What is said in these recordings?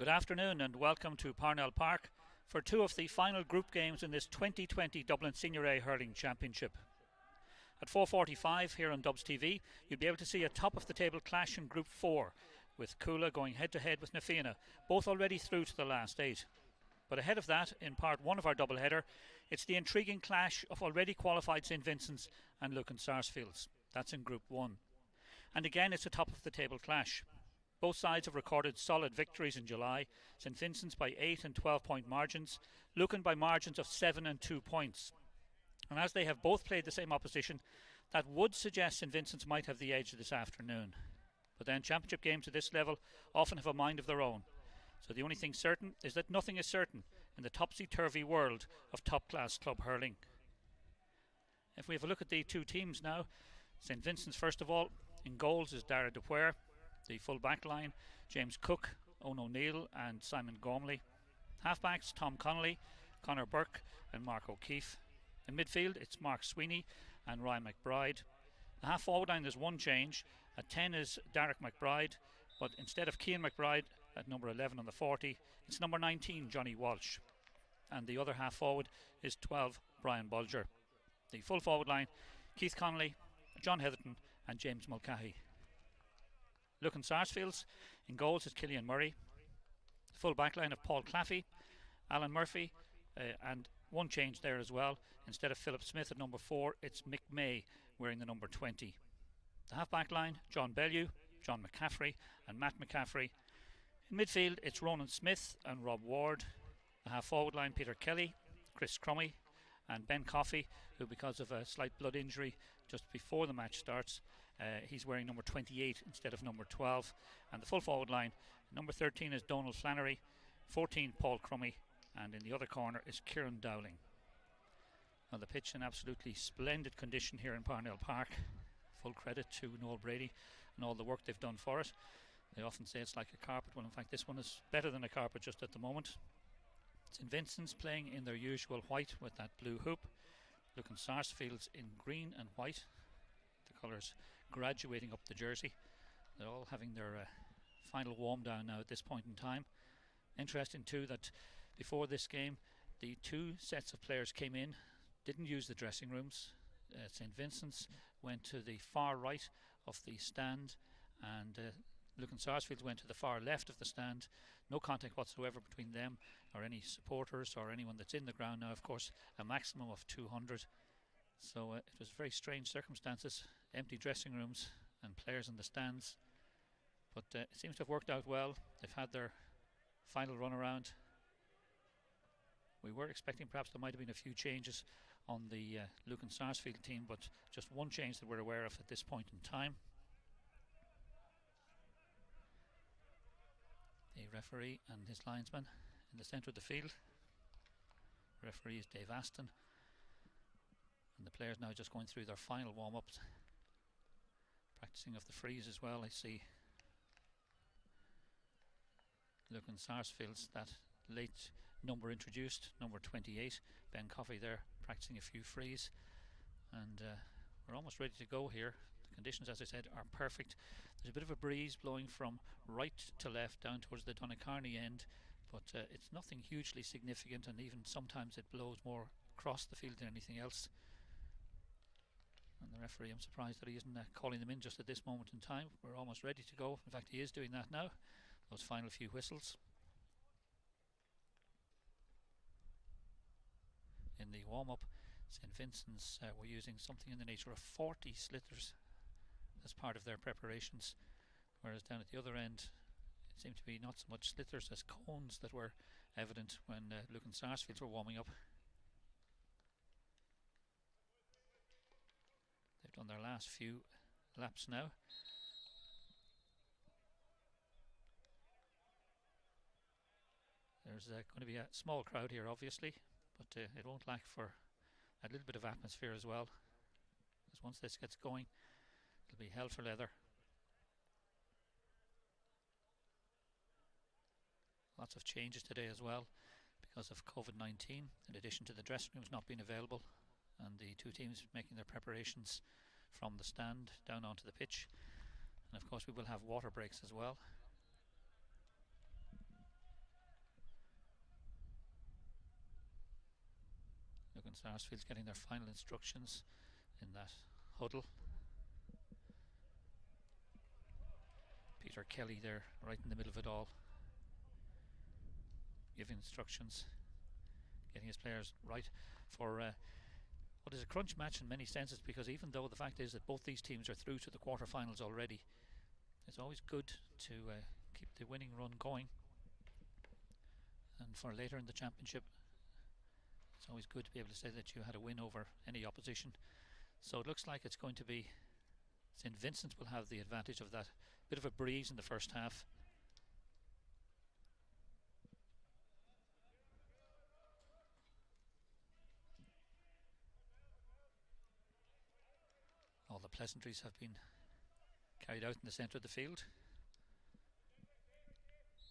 Good afternoon and welcome to Parnell Park for two of the final group games in this 2020 Dublin Senior A Hurling Championship. At 4:45 here on Dubs TV, you'll be able to see a top of the table clash in Group 4, with Coola going head to head with Na Fianna, both already through to the last 8. But ahead of that, in part 1 of our doubleheader, it's the intriguing clash of already qualified St Vincents and Lucan Sarsfields. That's in Group 1. And again, it's a top of the table clash. Both sides have recorded solid victories in July, St Vincent's by 8 and 12 point margins, Lucan by margins of 7 and 2 points. And as they have both played the same opposition, that would suggest St Vincent's might have the edge this afternoon. But then championship games at this level often have a mind of their own. So the only thing certain is that nothing is certain in the topsy-turvy world of top-class club hurling. If we have a look at the two teams now, St Vincent's first of all, in goals is Dara Dupuer. The full back line, James Cook, Owen O'Neill and Simon Gormley. Halfbacks, Tom Connolly, Conor Burke and Mark O'Keefe. In midfield, it's Mark Sweeney and Ryan McBride. The half forward line, there's one change. At 10 is Derek McBride, but instead of Cian McBride at number 11 on the 40, it's number 19, Johnny Walsh. And the other half forward is 12, Brian Bulger. The full forward line, Keith Connolly, John Heatherton and James Mulcahy. Lucan Sarsfields, in goals is Killian Murray. The full back line of Paul Claffey, Alan Murphy, and one change there as well. Instead of Philip Smith at number 4, it's Mick May wearing the number 20. The half back line, John Bellew, John McCaffrey and Matt McCaffrey. In midfield, it's Ronan Smith and Rob Ward. The half forward line, Peter Kelly, Chris Crummy and Ben Coffey, who because of a slight blood injury just before the match starts, he's wearing number 28 instead of number 12. And the full forward line, number 13 is Donald Flannery, 14 Paul Crummy, and in the other corner is Kieran Dowling. Now the pitch in absolutely splendid condition here in Parnell Park. Full credit to Noel Brady and all the work they've done for it. They often say it's like a carpet. Well, in fact, this one is better than a carpet just at the moment. St Vincent's playing in their usual white with that blue hoop. Lucan Sarsfields in green and white. The colours graduating up the jersey. They're all having their final warm down now at this point in time. Interesting too that before this game the two sets of players came in, didn't use the dressing rooms. St Vincent's went to the far right of the stand and Lucan Sarsfields went to the far left of the stand. No contact whatsoever between them or any supporters or anyone that's in the ground. Now of course a maximum of 200, so it was very strange circumstances, empty dressing rooms and players in the stands, but it seems to have worked out well. They've had their final run around. We were expecting perhaps there might have been a few changes on the Lucan Sarsfield team, but just one change that we're aware of at this point in time. The referee and his linesman in the centre of the field. The referee is Dave Aston, and the players now just going through their final warm-ups, practicing of the freeze as well. I see Lucan Sarsfields, that late number introduced, number 28, Ben Coffey there practicing a few frees, and we're almost ready to go here. The conditions, as I said, are perfect. There's a bit of a breeze blowing from right to left down towards the Donacarney end, but it's nothing hugely significant, and even sometimes it blows more across the field than anything else. And the referee, I'm surprised that he isn't calling them in just at this moment in time. We're almost ready to go. In fact, he is doing that now. Those final few whistles. In the warm-up, St Vincent's were using something in the nature of 40 sliotar as part of their preparations, whereas down at the other end it seemed to be not so much sliotar as cones that were evident when Lucan Sarsfields were warming up. They've done their last few laps now. There's going to be a small crowd here obviously, but it won't lack for a little bit of atmosphere as well, because once this gets going it'll be hell for leather. Lots of changes today as well because of COVID-19, in addition to the dressing rooms not being available and the two teams making their preparations from the stand down onto the pitch. And of course we will have water breaks as well. Lucan Sarsfields getting their final instructions in that huddle. Peter Kelly there right in the middle of it all, giving instructions, getting his players right for what is a crunch match in many senses, because even though the fact is that both these teams are through to the quarterfinals already, it's always good to keep the winning run going, and for later in the championship it's always good to be able to say that you had a win over any opposition. So it looks like it's going to be St. Vincent's will have the advantage of that bit of a breeze in the first half. All the pleasantries have been carried out in the centre of the field.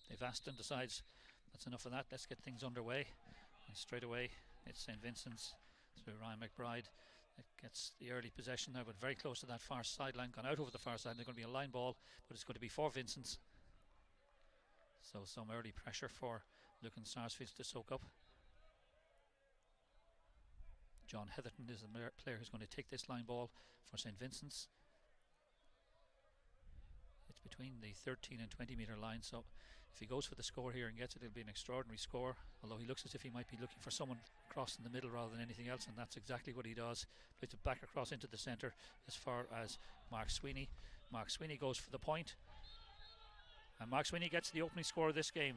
Dave Aston decides that's enough of that, let's get things underway, and straight away it's St. Vincent's through Ryan McBride. It gets the early possession now, but very close to that far sideline, gone out over the far side. There's going to be a line ball, but it's going to be for Vincents. So some early pressure for Lucan Sarsfields to soak up. John Heatherton is the player who's going to take this line ball for St. Vincent's. It's between the 13 and 20 metre line, so if he goes for the score here and gets it, it'll be an extraordinary score, although he looks as if he might be looking for someone across in the middle rather than anything else, and that's exactly what he does. Plays it back across into the centre as far as Mark Sweeney. Mark Sweeney goes for the point, and Mark Sweeney gets the opening score of this game.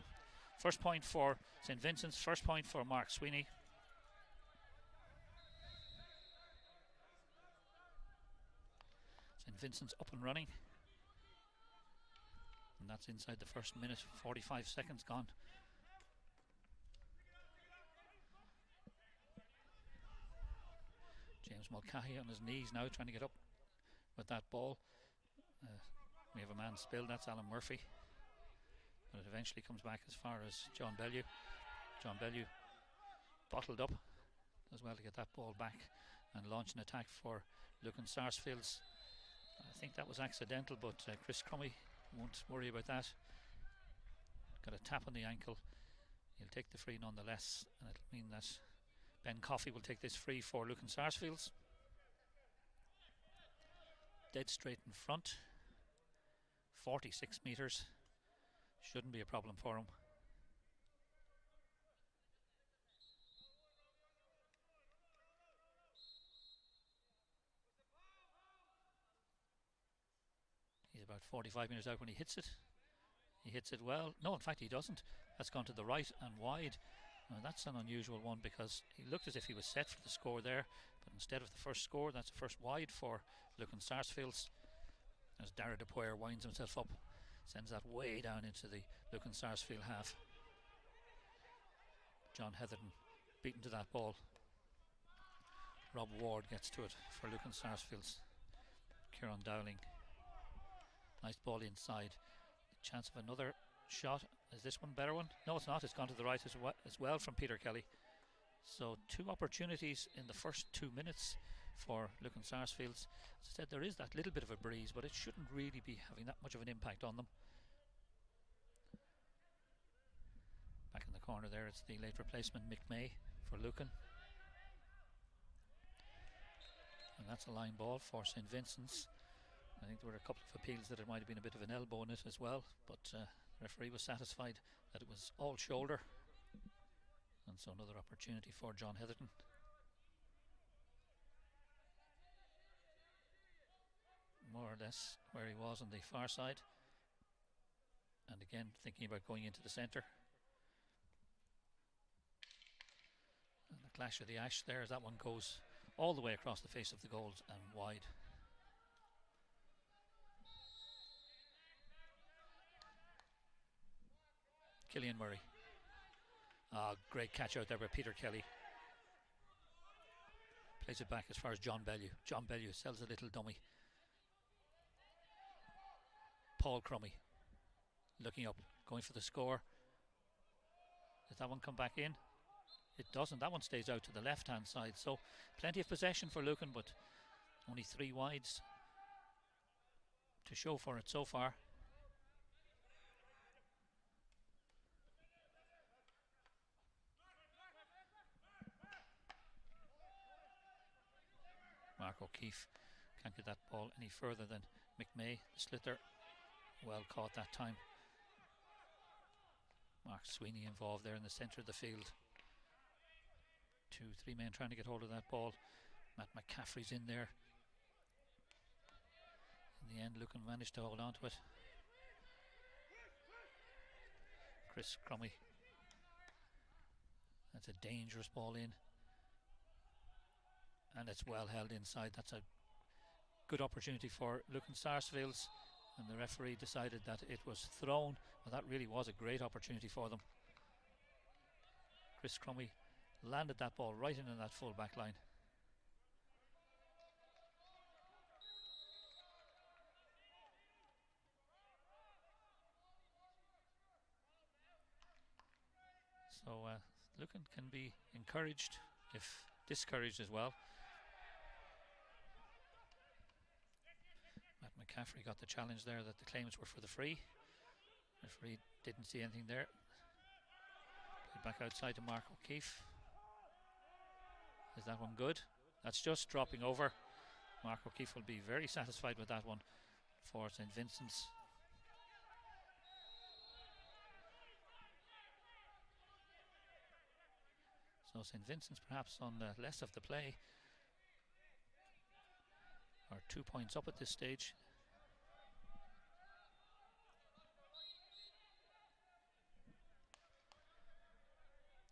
First point for St. Vincent's, first point for Mark Sweeney. St. Vincent's up and running, and that's inside the first minute, 45 seconds gone. James Mulcahy on his knees now, trying to get up with that ball. We have a man spilled, that's Alan Murphy, but it eventually comes back as far as John Bellew. John Bellew bottled up as well to get that ball back and launch an attack for Lucan Sarsfields. I think that was accidental, but Chris Crummy won't worry about that. Got a tap on the ankle. He'll take the free nonetheless, and it'll mean that Ben Coffey will take this free for Lucan Sarsfields. Dead straight in front, 46 metres, shouldn't be a problem for him. He's about 45 metres out when he hits it. He hits it well. No, in fact he doesn't. That's gone to the right and wide. Now that's an unusual one, because he looked as if he was set for the score there, but instead of the first score, that's the first wide for Lucan Sarsfields, as Dara de Poyer winds himself up, sends that way down into the Lucan Sarsfield half. John Heatherton beaten to that ball. Rob Ward gets to it for Lucan Sarsfields. Kieran Dowling, nice ball inside. Chance of another shot. Is this one a better one? No, it's not. It's gone to the right as well from Peter Kelly. So two opportunities in the first 2 minutes for Lucan Sarsfields. As I said, there is that little bit of a breeze, but it shouldn't really be having that much of an impact on them. Back in the corner there, it's the late replacement Mick May for Lucan. And that's a line ball for St. Vincent's. I think there were a couple of appeals that it might have been a bit of an elbow in it as well, but the referee was satisfied that it was all shoulder. And so another opportunity for John Heatherton. More or less where he was on the far side. And again, thinking about going into the centre. And the clash of the ash there as that one goes all the way across the face of the goals and wide. Killian Murray. Great catch out there by Peter Kelly. Plays it back as far as John Bellew. John Bellew sells a little dummy. Paul Crummy looking up, going for the score. Does that one come back in? It doesn't. That one stays out to the left hand side. So plenty of possession for Lucan, but only 3 wides to show for it so far. Mark O'Keefe can't get that ball any further than McMay, the sliotar. Well caught that time. Mark Sweeney involved there in the centre of the field. 2-3 men trying to get hold of that ball. Matt McCaffrey's in there. In the end, Lucan managed to hold on to it. Chris Crummy. That's a dangerous ball in. And it's well held inside. That's a good opportunity for Lucan Sarsfields. And the referee decided that it was thrown. Well, that really was a great opportunity for them. Chris Crummy landed that ball right in that full back line. So Lucan can be encouraged, if discouraged as well. Matt McCaffrey got the challenge there that the claims were for the free. Referee didn't see anything there. Played back outside to Mark O'Keefe. Is that one good? That's just dropping over. Mark O'Keefe will be very satisfied with that one for St. Vincents. So St. Vincents perhaps on less of the play, are 2 points up at this stage.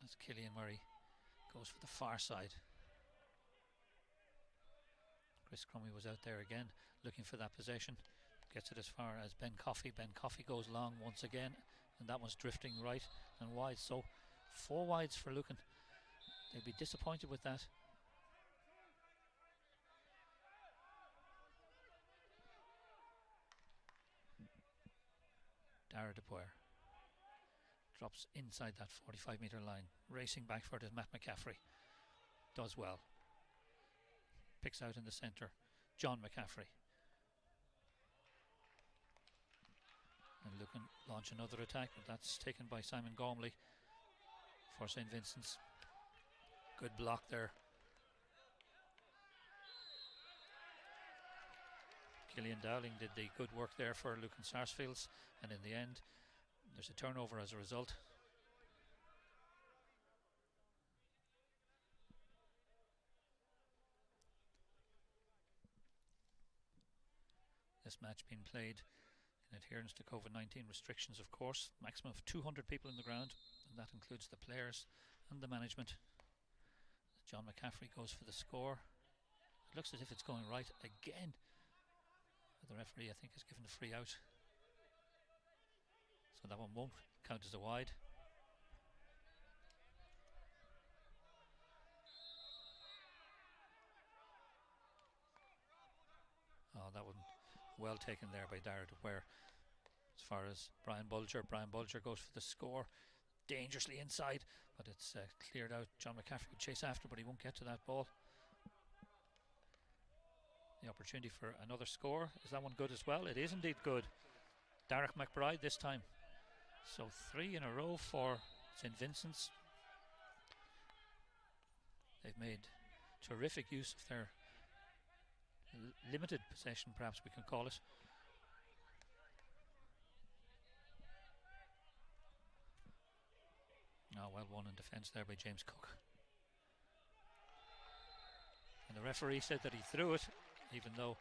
As Killian Murray goes for the far side. Chris Crummy was out there again looking for that possession. Gets it as far as Ben Coffey. Ben Coffey goes long once again, and that one's drifting right and wide. So 4 wides for Lucan. They'd be disappointed with that. Dara DePuer drops inside that 45-metre line. Racing back for it is Matt McCaffrey. Does well. Picks out in the centre John McCaffrey. And Lucan launch another attack, but that's taken by Simon Gormley for St. Vincent's. Good block there. Killian Dowling did the good work there for Lucan Sarsfields, and in the end there's a turnover as a result. This match being played in adherence to COVID-19 restrictions, of course. Maximum of 200 people in the ground, and that includes the players and the management. John McCaffrey goes for the score. It looks as if it's going right again. But the referee, I think, has given the free out. So that one won't count as a wide. Oh, that one well taken there by Dara DePuer. As far as Brian Bulger goes for the score. Dangerously inside, but it's cleared out. John McCaffrey would chase after, but he won't get to that ball. The opportunity for another score. Is that one good as well? It is indeed good. Derek McBride this time. So 3 in a row for St. Vincent's. They've made terrific use of their limited possession, perhaps we can call it. Oh, well won in defence there by James Cook. And the referee said that he threw it, even though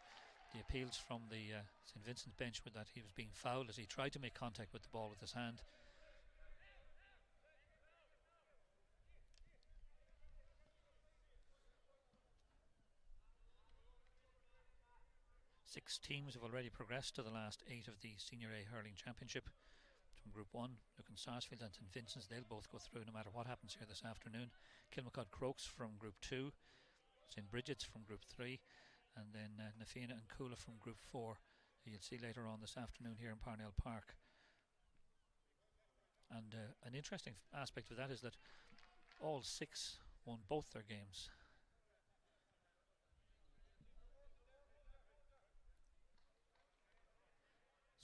the appeals from the St. Vincent's bench were that he was being fouled as he tried to make contact with the ball with his hand. Six teams have already progressed to the last 8 of the Senior A Hurling Championship. From Group 1, Lucan Sarsfields and St. Vincent's, they'll both go through no matter what happens here this afternoon. Kilmacud Crokes from Group 2, St. Bridget's from Group 3, and then Nafina and Coola from Group 4, who you'll see later on this afternoon here in Parnell Park. And an interesting aspect of that is that all 6 won both their games.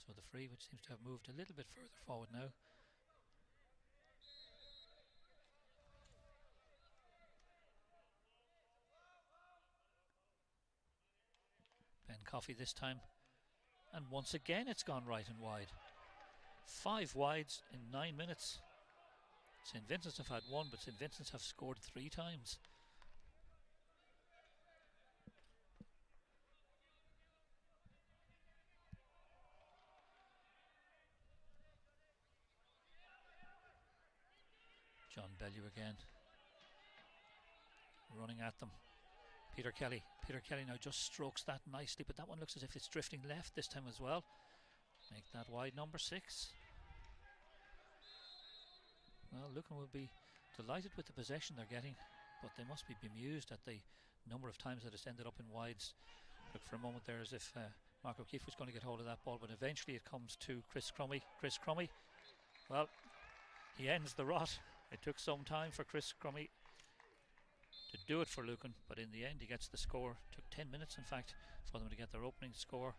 So the free, which seems to have moved a little bit further forward now. Coffey this time. And once again it's gone right and wide. 5 wides in 9 minutes. St Vincent's have had 1, but St Vincent's have scored 3 times. John Bellew again, running at them. Peter Kelly now just strokes that nicely, but that one looks as if it's drifting left this time as well. Make that wide number 6. Well, Lucan will be delighted with the possession they're getting, but they must be bemused at the number of times that it's ended up in wides. Look for a moment there as if Mark O'Keefe was going to get hold of that ball, but eventually it comes to Chris Crummy. Well, he ends the rot. It took some time for Chris Crummy to do it for Lucan, but in the end he gets the score. It took 10 minutes in fact for them to get their opening score,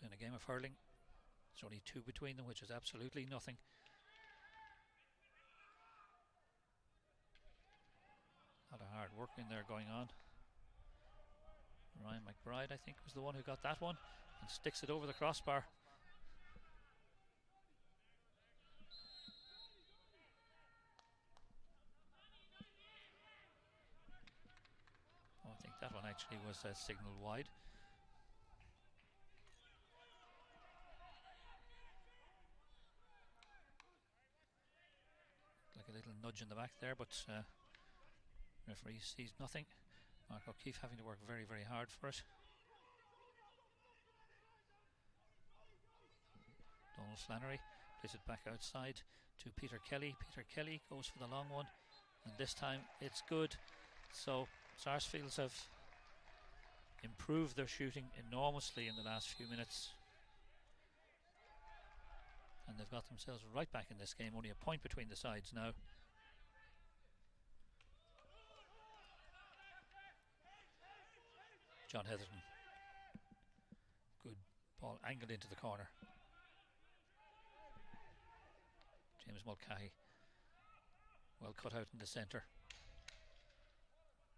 but in a game of hurling there's only 2 between them, which is absolutely nothing. A lot of hard work in there going on. Ryan McBride, I think, was the one who got that one and sticks it over the crossbar. Oh, I think that one actually was signalled wide. Like a little nudge in the back there, but referee sees nothing. Mark O'Keefe having to work very, very hard for it. Donald Flannery plays it back outside to Peter Kelly. Peter Kelly goes for the long one, and this time it's good. So Sarsfields have improved their shooting enormously in the last few minutes, and they've got themselves right back in this game. Only a point between the sides now. John Heatherton, good ball angled into the corner. James Mulcahy, well cut out in the centre.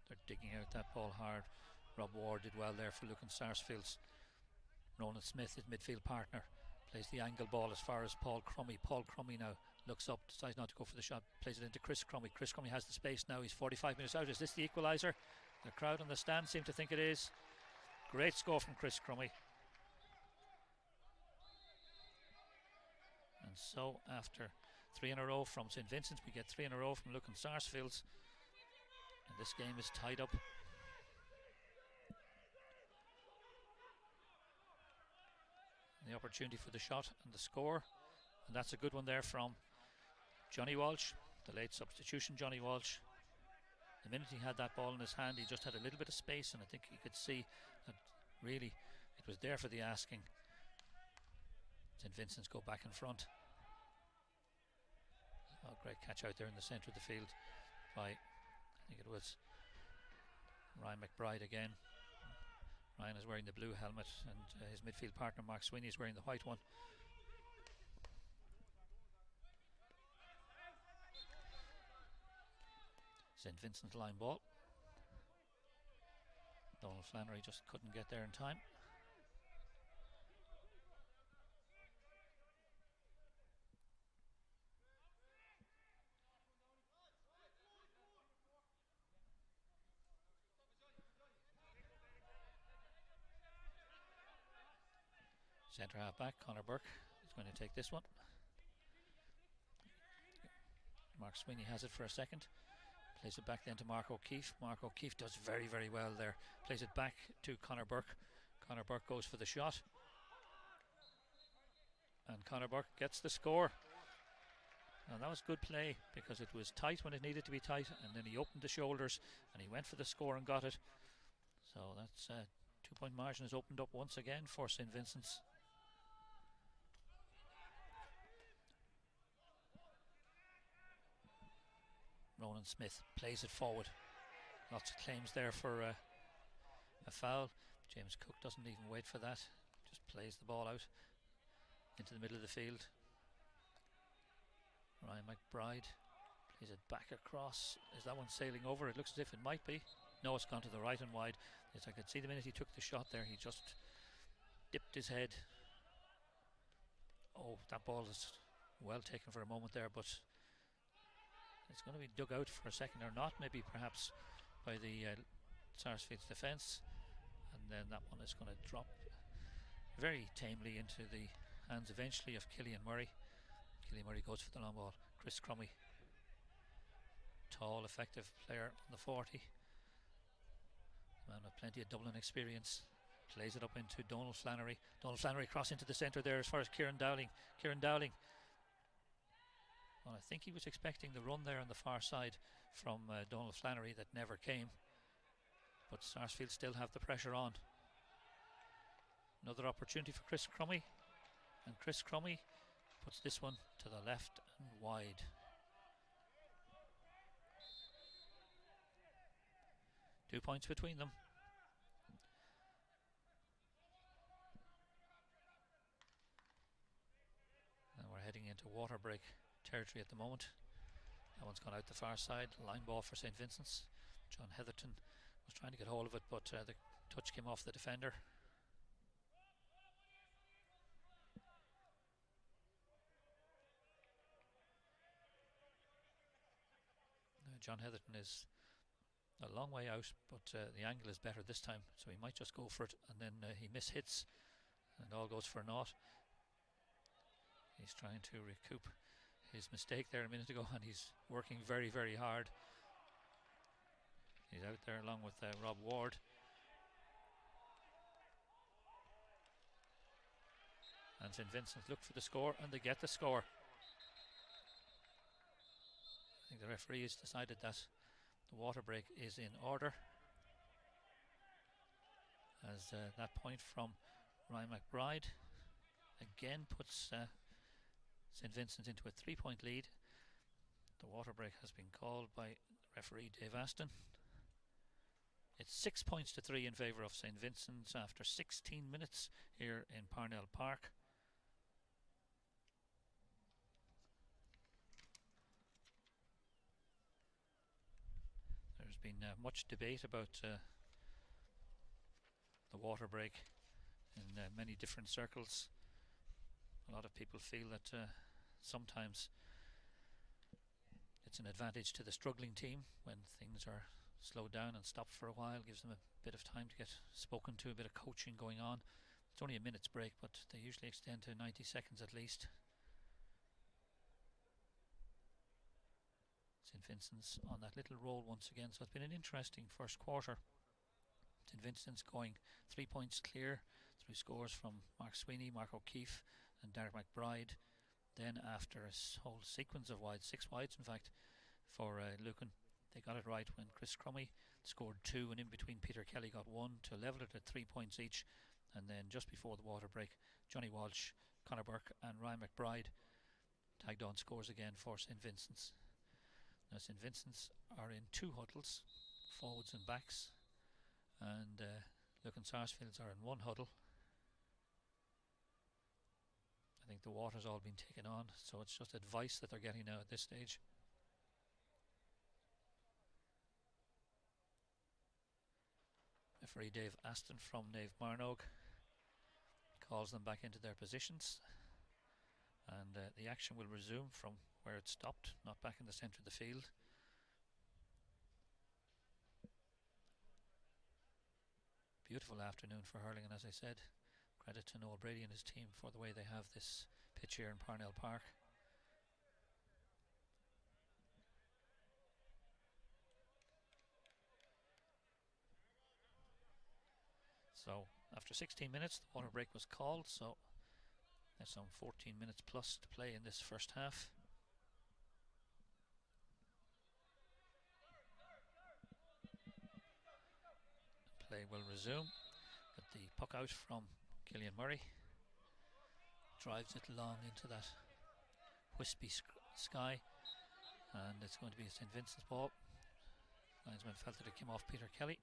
They're digging out that ball hard. Rob Ward did well there for Lucan Sarsfields. Ronan Smith, his midfield partner, plays the angle ball as far as Paul Crummy. Paul Crummy now looks up, decides not to go for the shot, plays it into Chris Crummy. Chris Crummy has the space now. He's 45 minutes out. Is this the equaliser? The crowd on the stand seem to think it is. Great score from Chris Crummy. And so after 3 in a row from St Vincent's, we get 3 in a row from Lucan Sarsfields, and this game is tied up. And the opportunity for the shot and the score, and that's a good one there from Johnny Walsh, the late substitution Johnny Walsh. The minute he had that ball in his hand, he just had a little bit of space, and I think you could see that really it was there for the asking. St Vincent's go back in front. Oh, great catch out there in the centre of the field by, I think it was Ryan McBride again. Ryan is wearing the blue helmet, and his midfield partner Mark Sweeney is wearing the white one. St Vincent's line ball. Donald Flannery just couldn't get there in time. Centre half back, Conor Burke is going to take this one. Mark Sweeney has it for a second. Plays it back then to Mark O'Keefe. Mark O'Keefe does very, very well there. Plays it back to Conor Burke. Conor Burke goes for the shot, and Conor Burke gets the score. And that was good play, because it was tight when it needed to be tight, and then he opened the shoulders and he went for the score and got it. So that's 2-point margin is opened up once again for St Vincent's. Ronan Smith plays it forward. Lots of claims there for a foul. James Cook doesn't even wait for that, just plays the ball out into the middle of the field. Ryan McBride plays it back across. Is that one sailing over? It looks as if it might be. No, it's gone to the right and wide. As I could see the minute he took the shot there, he just dipped his head. Oh, that ball is well taken for a moment there, but it's going to be dug out for a second or not, maybe perhaps by the Sarsfields defence, and then that one is going to drop very tamely into the hands eventually of Killian Murray. Killian Murray goes for the long ball. Chris Crummy, tall, effective player on the 40, man with plenty of Dublin experience, plays it up into Donald Flannery. Donald Flannery cross into the centre there as far as Kieran Dowling. Well, I think he was expecting the run there on the far side from Donald Flannery that never came, but Sarsfield still have the pressure on. Another opportunity for Chris Crummy, and Chris Crummy puts this one to the left and wide. Two points between them. And we're heading into water break territory at the moment. That one's gone out the far side. Line ball for St. Vincent's. John Heatherton was trying to get hold of it, but the touch came off the defender. John Heatherton is a long way out, but the angle is better this time, so he might just go for it, and then he mishits and all goes for naught. He's trying to recoup his mistake there a minute ago, and he's working very, very hard. He's out there along with Rob Ward. And St. Vincent look for the score, and they get the score. I think the referee has decided that the water break is in order, as that point from Ryan McBride again puts St. Vincent into a 3-point lead. The water break has been called by referee Dave Aston. It's 6 points to 3 in favour of St. Vincent's after 16 minutes here in Parnell Park. There's been much debate about the water break in many different circles. A lot of people feel that sometimes it's an advantage to the struggling team when things are slowed down and stopped for a while, gives them a bit of time to get spoken to, a bit of coaching going on. It's only a minute's break, but they usually extend to 90 seconds at least. St. Vincent's on that little roll once again, so it's been an interesting first quarter. St. Vincent's going 3 points clear through scores from Mark Sweeney, Mark O'Keefe and Derek McBride. Then after a whole sequence of wides, 6 wides in fact, for Lucan, they got it right when Chris Crummy scored 2, and in between Peter Kelly got 1 to level it at 3 points each. And then just before the water break, Johnny Walsh, Conor Burke and Ryan McBride tagged on scores again for St. Vincent's. Now St. Vincent's are in 2 huddles, forwards and backs, and Lucan Sarsfields are in 1 huddle. I think the water's all been taken on, so it's just advice that they're getting now at this stage. Referee Dave Aston from Naomh Marnogue calls them back into their positions, and the action will resume from where it stopped, not back in the centre of the field. Beautiful afternoon for hurling, and as I said, credit to Noel Brady and his team for the way they have this pitch here in Parnell Park. So after 16 minutes the water break was called, so there's some 14 minutes plus to play in this first half. Play will resume. Get the puck out from Killian Murray. Drives it long into that wispy sky, and it's going to be a St. Vincent's ball. Linesman felt that it came off Peter Kelly.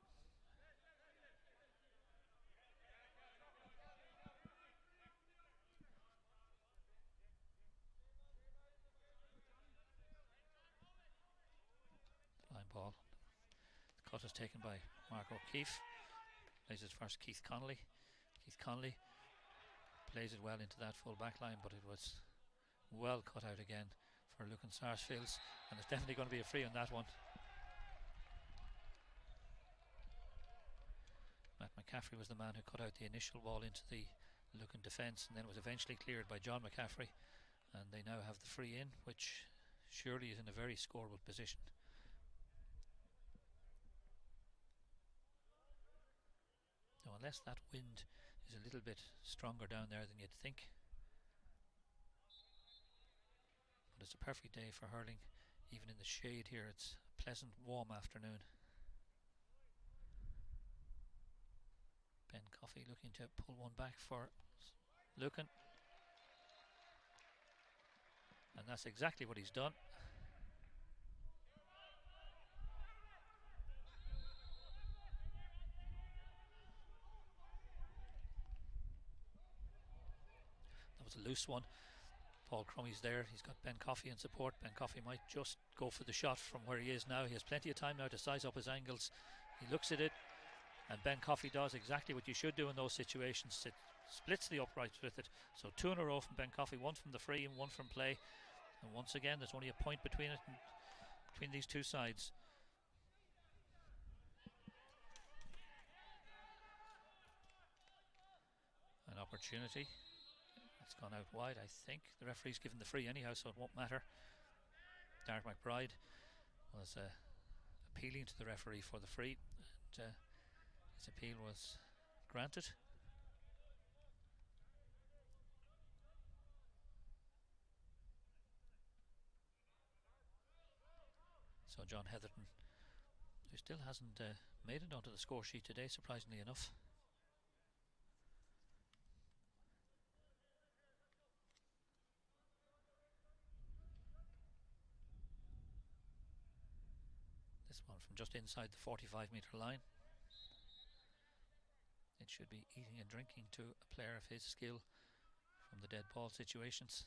Line ball. Cut is taken by Mark O'Keefe. Plays it first Keith Connolly. Keith Connolly plays it well into that full back line, but it was well cut out again for Lucan Sarsfields, and it's definitely going to be a free on that one. Matt McCaffrey was the man who cut out the initial ball into the Lucan defence, and then it was eventually cleared by John McCaffrey, and they now have the free in, which surely is in a very scoreable position. Now, unless that wind is a little bit stronger down there than you'd think, but it's a perfect day for hurling. Even in the shade here, it's a pleasant warm afternoon. Ben Coffey looking to pull one back for Lucan, and that's exactly what he's done. That was a loose one. Paul Crummey's there, he's got Ben Coffey in support. Ben Coffey might just go for the shot from where he is now. He has plenty of time now to size up his angles. He looks at it, and Ben Coffey does exactly what you should do in those situations. It splits the uprights with it. So 2 in a row from Ben Coffey, 1 from the free and 1 from play. And once again, there's only a point between it, between these two sides. An opportunity. It's gone out wide, I think. The referee's given the free anyhow, so it won't matter. Derek McBride was appealing to the referee for the free, and his appeal was granted. So John Heatherton, who still hasn't made it onto the score sheet today, surprisingly enough. This one from just inside the 45-metre line. It should be eating and drinking to a player of his skill from the dead ball situations.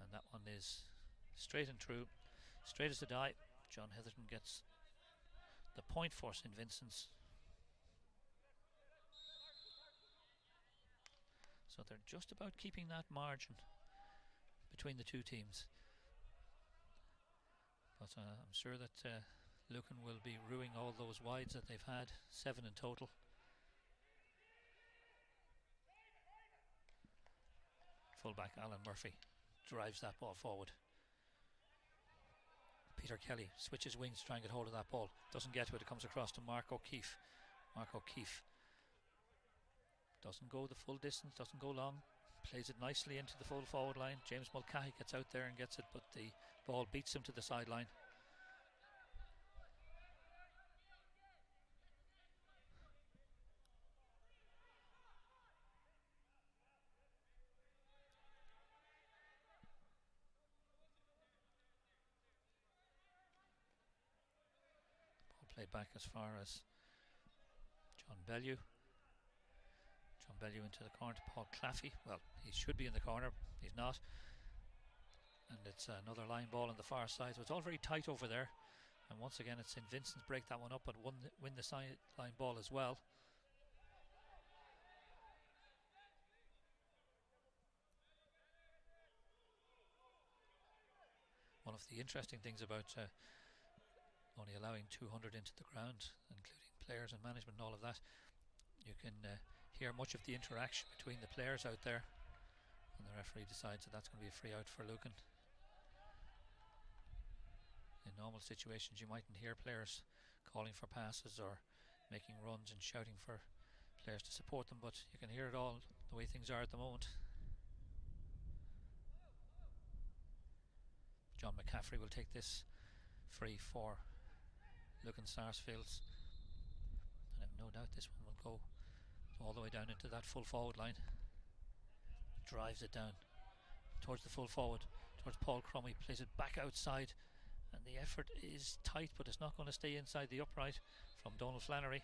And that one is straight and true, straight as a die. John Heatherton gets the point for St. Vincents. So they're just about keeping that margin between the two teams. But I'm sure that Lucan will be ruining all those wides that they've had, 7 in total. Fullback Alan Murphy drives that ball forward. Peter Kelly switches wings to try and get hold of that ball. Doesn't get to it. It comes across to Mark O'Keefe. Mark O'Keefe doesn't go the full distance, doesn't go long. Plays it nicely into the full forward line. James Mulcahy gets out there and gets it, but the ball beats him to the sideline. Ball played back as far as John Bellew. John Bellew into the corner to Paul Claffey. Well, he should be in the corner, he's not. And it's another line ball on the far side, so it's all very tight over there. And once again, it's St. Vincent's break that one up, but win the sideline ball as well. One of the interesting things about only allowing 200 into the ground, including players and management and all of that, you can hear much of the interaction between the players out there, and the referee decides that that's going to be a free out for Lucan. In normal situations you mightn't hear players calling for passes or making runs and shouting for players to support them, but you can hear it all the way things are at the moment. John McCaffrey will take this free for Lucan Sarsfields, and I have no doubt this one will go all the way down into that full forward line. Drives it down towards the full forward, towards Paul Crummey, plays it back outside, and the effort is tight, but it's not going to stay inside the upright from Donald Flannery.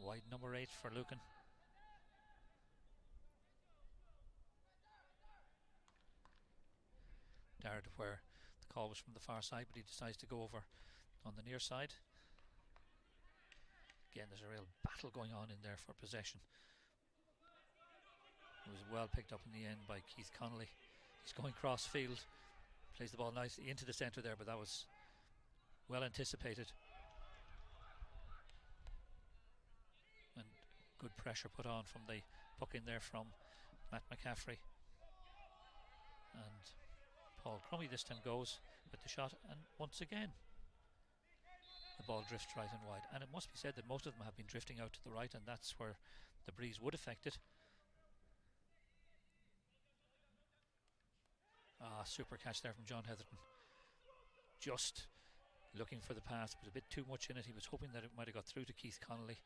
Wide number 8 for Lucan. yard where the call was from the far side, but he decides to go over on the near side. Again, there's a real battle going on in there for possession. It was well picked up in the end by Keith Connolly. He's going cross field, plays the ball nicely into the centre there, but that was well anticipated. And good pressure put on from the puck in there from Matt McCaffrey. And Paul Crummy this time goes with the shot, and once again the ball drifts right and wide. And it must be said that most of them have been drifting out to the right, and that's where the breeze would affect it. Super catch there from John Heatherton. Just looking for the pass, but a bit too much in it. He was hoping that it might have got through to Keith Connolly.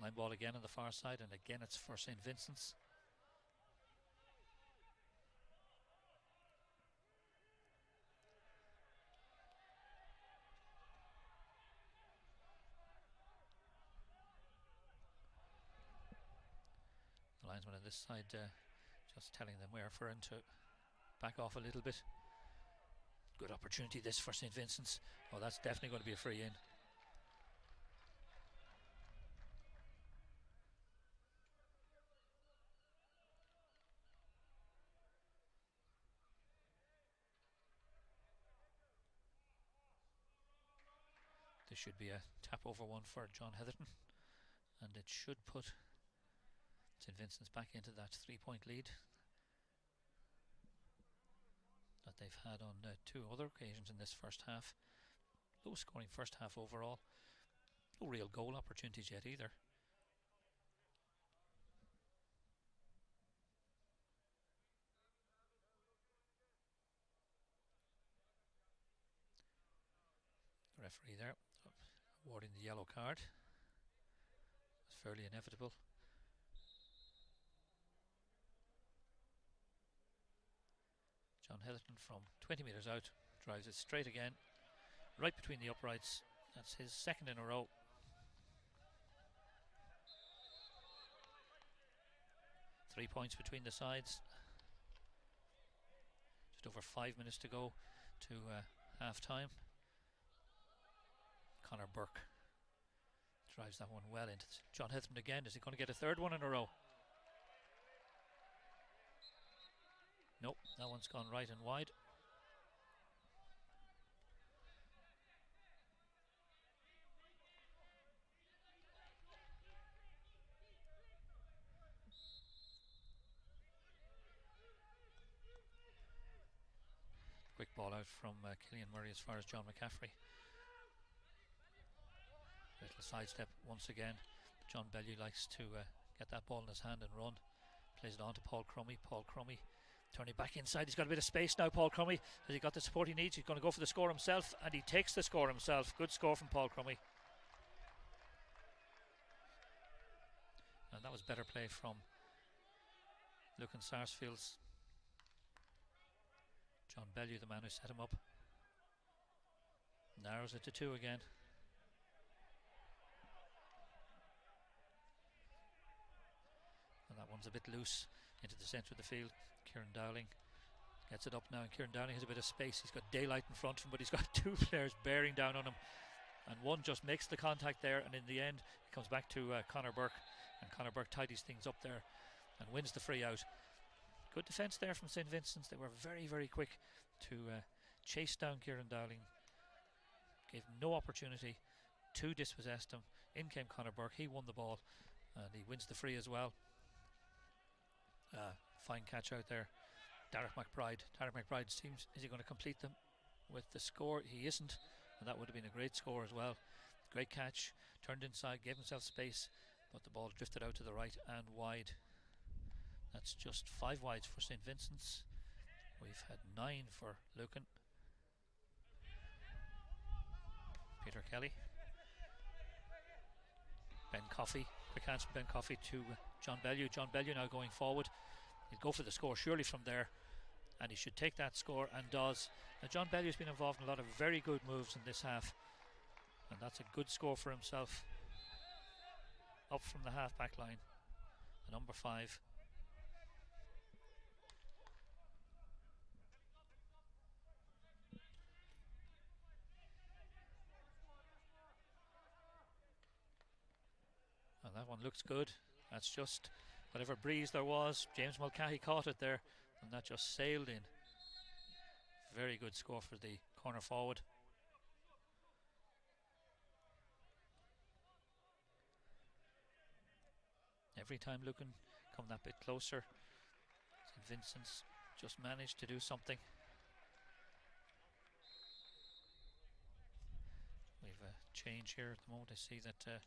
Line ball again on the far side, and again it's for St. Vincent's. The linesman on this side just telling them we're for him to back off a little bit. Good opportunity this for St. Vincent's. Oh, that's definitely going to be a free in. This should be a tap over one for John Heatherton, and it should put St. Vincent's back into that 3-point lead that they've had on two other occasions in this first half. Low scoring first half overall. No real goal opportunities yet either. The referee there awarding the yellow card. It's fairly inevitable. John Heatherton from 20 metres out drives it straight again, right between the uprights. That's his second in a row. Three points between the sides. Just over 5 minutes to go to half time. Conor Burke drives that one well into John Heatherton again. Is he going to get a third one in a row? Nope, that one's gone right and wide. Quick ball out from Killian Murray as far as John McCaffrey. Little sidestep once again. John Bellew likes to get that ball in his hand and run. Plays it on to Paul Crummy. Paul Crummy turning back inside. He's got a bit of space now, Paul Crummy. Has he got the support he needs? He's going to go for the score himself, and he takes the score himself. Good score from Paul Crummy. And that was better play from Lucan Sarsfields. John Bellew, the man who set him up, narrows it to 2 again. And that one's a bit loose into the centre of the field. Kieran Dowling gets it up now, and Kieran Dowling has a bit of space. He's got daylight in front of him, but he's got 2 players bearing down on him, and one just makes the contact there, and in the end it comes back to Conor Burke, and Conor Burke tidies things up there and wins the free out. Good defence there from St. Vincent's. They were very, very quick to chase down Kieran Dowling. Gave him no opportunity to dispossess him. In came Conor Burke. He won the ball, and he wins the free as well. Fine catch out there. Derek McBride. Derek McBride seems, is he going to complete them with the score? He isn't, and that would have been a great score as well. Great catch, turned inside, gave himself space, but the ball drifted out to the right and wide. That's just 5 wides for St. Vincent's. We've had 9 for Lucan. Peter Kelly. Ben Coffey. Quick hands from Ben Coffey to John Bellew. John Bellew now going forward. He'll go for the score surely from there, and he should take that score, and does. Now John Bellew's been involved in a lot of very good moves in this half, and that's a good score for himself. Up from the half back line, the number 5. one looks good. That's just whatever breeze there was. James Mulcahy caught it there, and that just sailed in. Very good score for the corner forward. Every time Lucan come that bit closer, St Vincent's just managed to do something. We've a change here at the moment. I see that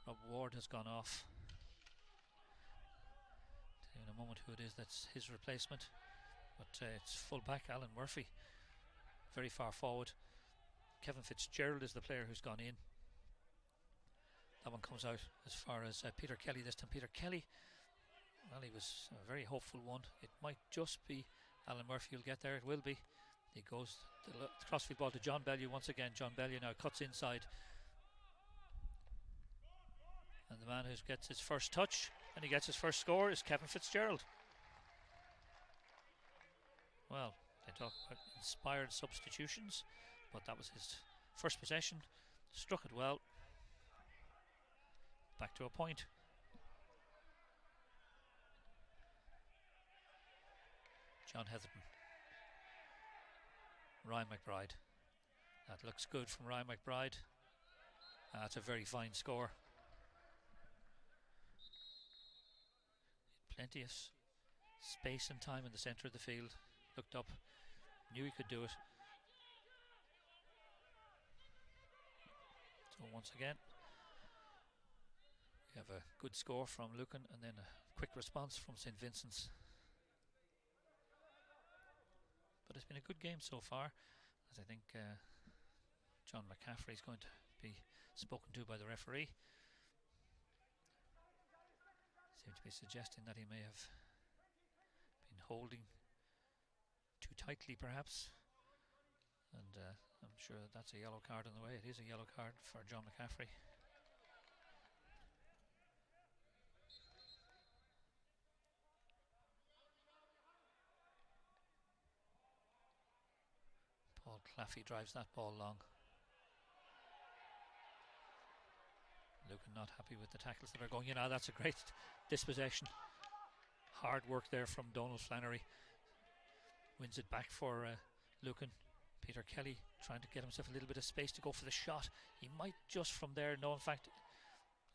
Rob Ward has gone off. Tell you in a moment who it is that's his replacement. But it's full back Alan Murphy, very far forward. Kevin Fitzgerald is the player who's gone in. That one comes out as far as Peter Kelly this time. Peter Kelly, well, he was a very hopeful one. It might just be Alan Murphy who'll get there. It will be. He goes the crossfield ball to John Bellew once again. John Bellew now cuts inside. And the man who gets his first touch and he gets his first score is Kevin Fitzgerald. Well, they talk about inspired substitutions, but that was his first possession. Struck it well. Back to a point. John Heatherton. Ryan McBride. That looks good from Ryan McBride. That's a very fine score. Plenty of space and time in the centre of the field. Looked up, knew he could do it. So once again, we have a good score from Lucan and then a quick response from St Vincent's. But it's been a good game so far, as I think John McCaffrey is going to be spoken to by the referee. Seems to be suggesting that he may have been holding too tightly perhaps, and I'm sure that's a yellow card on the way. It is a yellow card for John McCaffrey. Paul Claffey drives that ball long. Lucan not happy with the tackles that are going in. That's a great dispossession. Hard work there from Donald Flannery. Wins it back for Lucan. Peter Kelly trying to get himself a little bit of space to go for the shot. He might just from there. No, in fact,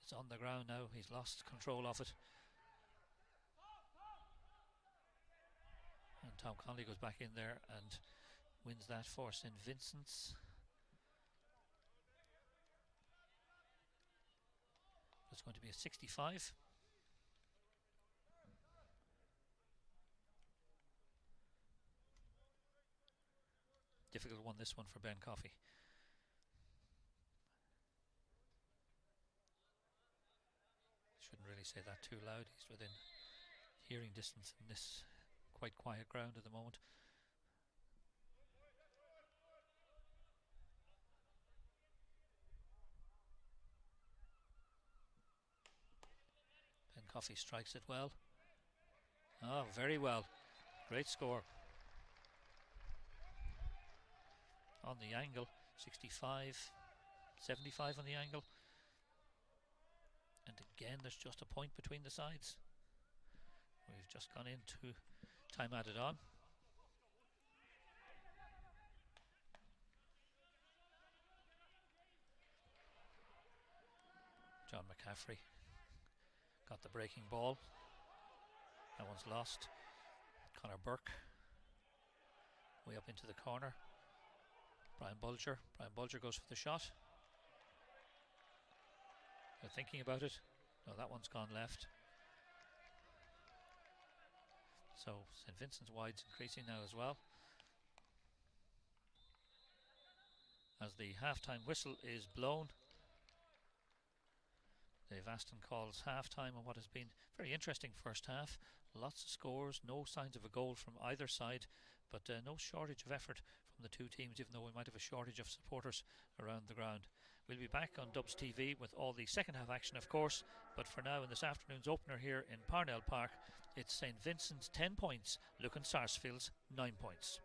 it's on the ground now. He's lost control of it. And Tom Connolly goes back in there and wins that for St Vincent's. It's going to be a 65. Difficult one, this one for Ben Coffey. Shouldn't really say that too loud. He's within hearing distance in this quite quiet ground at the moment. Ben Coffey strikes it well. Oh, very well. Great score. On the angle, 65, 75 on the angle. And again, there's just a point between the sides. We've just gone into time added on. John McCaffrey got the breaking ball. That one's lost. Conor Burke way up into the corner. Brian Bulger goes for the shot. They're thinking about it. No, that one's gone left. So St Vincent's wide's increasing now as well. As the half-time whistle is blown, Dave Aston calls half-time on what has been a very interesting first half. Lots of scores, no signs of a goal from either side, but no shortage of effort from the two teams, even though we might have a shortage of supporters around the ground. We'll be back on Dubs TV with all the second half action, of course, but for now, in this afternoon's opener here in Parnell Park, it's St Vincent's 10 points, Lucan Sarsfields 9 points.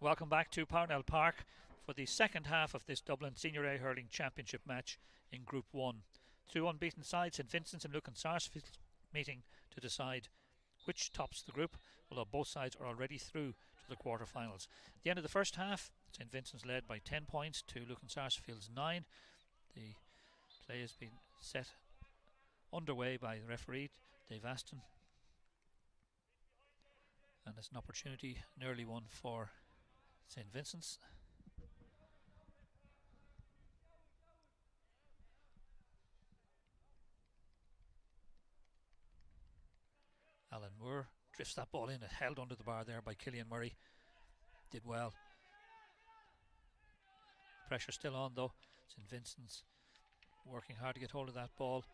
Welcome back to Parnell Park for the second half of this Dublin Senior A Hurling Championship match in Group 1. Two unbeaten sides, St Vincents and Lucan Sarsfields, meeting to decide which tops the group, although both sides are already through to the quarter-finals. At the end of the first half, St Vincents led by 10 points to Lucan Sarsfields 9. The play has been set underway by the referee, Dave Aston. And it's an opportunity, an early one for St Vincents. Alan Moore drifts that ball in, it held under the bar there by Killian Murray. Did well. Pressure still on though. St Vincent's working hard to get hold of that ball.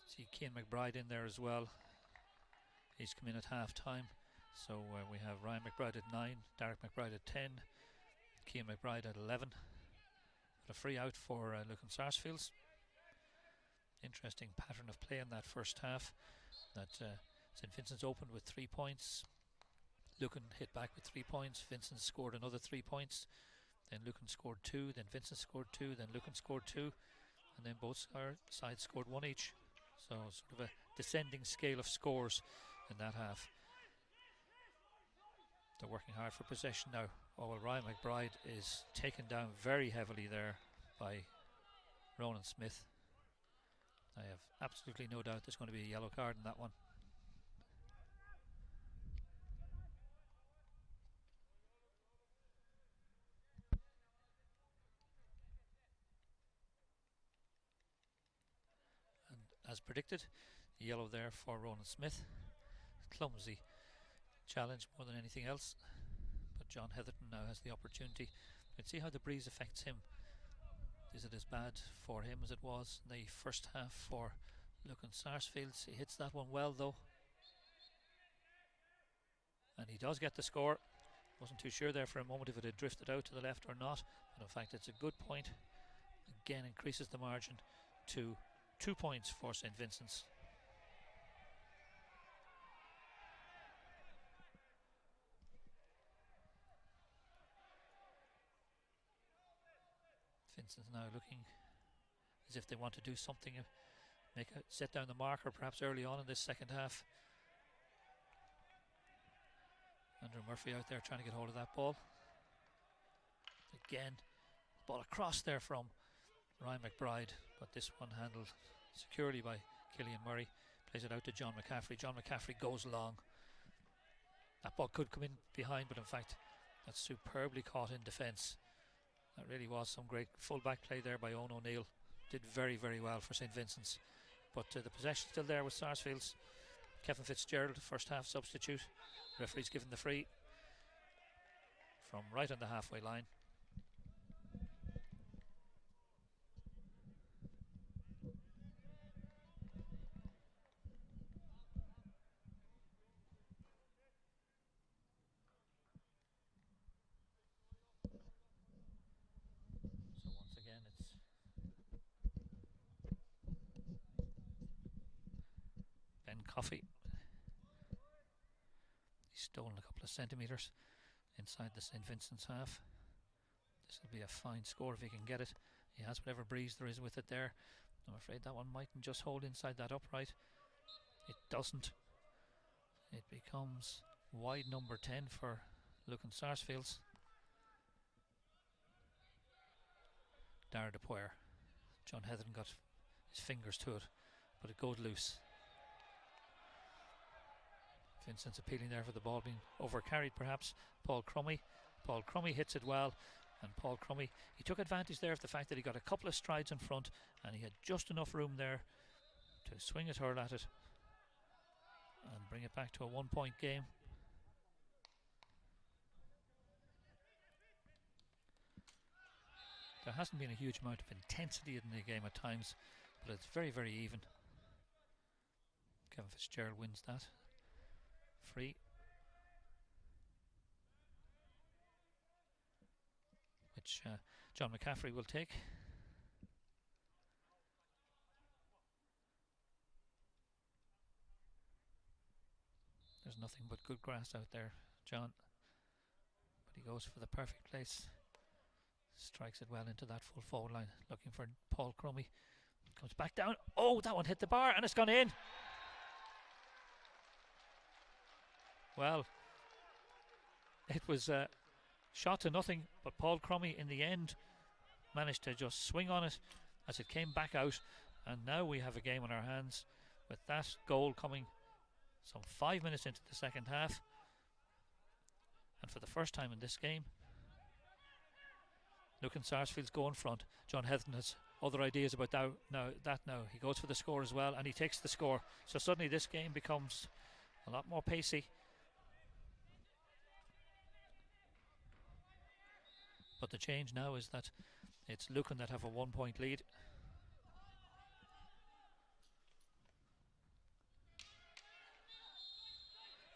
See Cian McBride in there as well. He's come in at half time. So we have Ryan McBride at 9, Derek McBride at 10, Cian McBride at 11. But a free out for Lucan Sarsfields. Interesting pattern of play in that first half. That St Vincent's opened with 3 points. Lucan hit back with 3 points. Vincent scored another 3 points. Then Lucan scored 2. Then Vincent scored 2. Then Lucan scored 2. And then both sides scored 1 each. So sort of a descending scale of scores in that half. They're working hard for possession now. Oh well, Ryan McBride is taken down very heavily there by Ronan Smith. I have absolutely no doubt there's going to be a yellow card in that one. And as predicted, yellow there for Ronan Smith. Clumsy challenge more than anything else, but John Heatherton now has the opportunity. Let's see how the breeze affects him. Is it as bad for him as it was in the first half for Lucan Sarsfields? He hits that one well though, and he does get the score. Wasn't too sure there for a moment if it had drifted out to the left or not, but in fact it's a good point. Again increases the margin to 2 points for St Vincent's. Vincent's now looking as if they want to do something, set down the marker perhaps early on in this second half. Andrew Murphy out there trying to get hold of that ball. Again, ball across there from Ryan McBride, but this one handled securely by Killian Murray. Plays it out to John McCaffrey. John McCaffrey goes long. That ball could come in behind, but in fact that's superbly caught in defence. That really was some great full-back play there by Owen O'Neill. Did very, very well for St Vincent's. But the possession still there with Sarsfields. Kevin Fitzgerald, first half substitute. Referee's given the free from right on the halfway line. Coffey. He's stolen a couple of centimetres inside the St Vincent's half. This will be a fine score if he can get it. He has whatever breeze there is with it there. I'm afraid that one mightn't just hold inside that upright. It doesn't. It becomes wide number 10 for Lucan Sarsfields. Dara DePoyer. John Heatherton got his fingers to it, but it goes loose. Vincent's appealing there for the ball being overcarried perhaps. Paul Crummy hits it well, and Paul Crummy, he took advantage there of the fact that he got a couple of strides in front and he had just enough room there to swing his hurl at it and bring it back to a 1 point game. There hasn't been a huge amount of intensity in the game at times, but it's very, very even. Kevin Fitzgerald wins that. Free. Which John McCaffrey will take. There's nothing but good grass out there, John. But he goes for the perfect place. Strikes it well into that full forward line. Looking for Paul Crummy. Comes back down. Oh, that one hit the bar and it's gone in. Well, it was shot to nothing, but Paul Crummy in the end managed to just swing on it as it came back out, and now we have a game on our hands with that goal coming some 5 minutes into the second half, and for the first time in this game Lucan Sarsfields go in front. John Heathen has other ideas about that now. He goes for the score as well and he takes the score, so suddenly this game becomes a lot more pacey. But the change now is that it's Lucan that have a 1 point lead.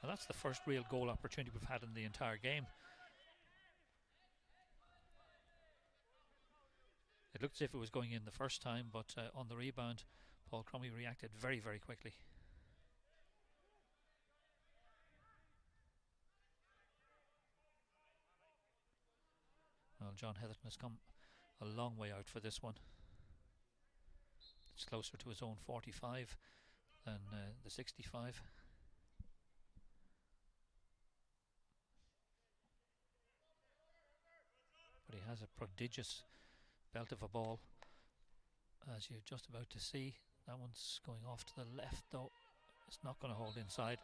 Well, that's the first real goal opportunity we've had in the entire game. It looked as if it was going in the first time, but on the rebound Paul Crummy reacted very, very quickly. Well, John Heatherton has come a long way out for this one. It's closer to his own 45 than the 65. But he has a prodigious belt of a ball, as you're just about to see. That one's going off to the left though. It's not going to hold inside.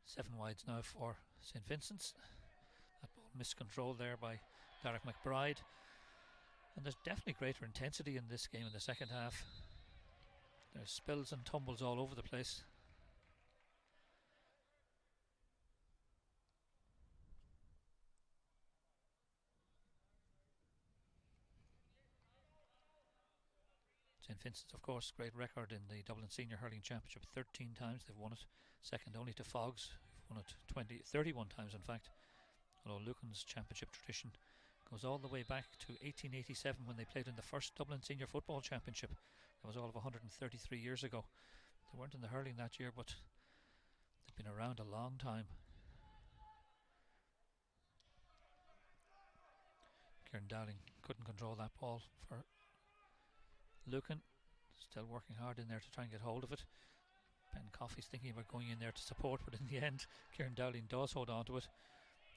7 wides now for St. Vincents. That ball miscontrolled there by Derek McBride. And there's definitely greater intensity in this game in the second half. There's spills and tumbles all over the place. St. Vincent's, of course, great record in the Dublin Senior Hurling Championship. 13 times they've won it, second only to Fogs, who've won it 31 times in fact. Although Lucan's championship tradition goes all the way back to 1887 when they played in the first Dublin Senior Football Championship. That was all of 133 years ago. They weren't in the hurling that year, but they've been around a long time. Kieran Dowling couldn't control that ball for Lucan, still working hard in there to try and get hold of it. Ben Coffey's thinking about going in there to support, but in the end Kieran Dowling does hold on to it.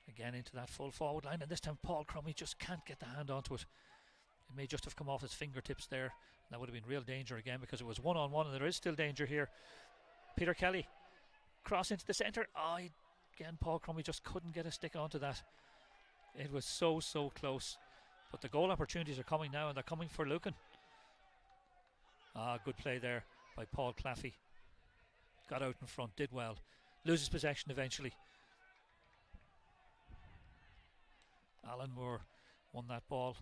Again into that full forward line, and this time Paul Crummy just can't get the hand onto it. It may just have come off his fingertips there. That would have been real danger again, because it was 1-on-1 and there is still danger here. Peter Kelly, cross into the centre. Again Paul Crummy just couldn't get a stick onto that. It was so close, but the goal opportunities are coming now, and they're coming for Lucan. Good play there by Paul Claffey. Got out in front, did well. Loses possession eventually. Alan Moore won that ball.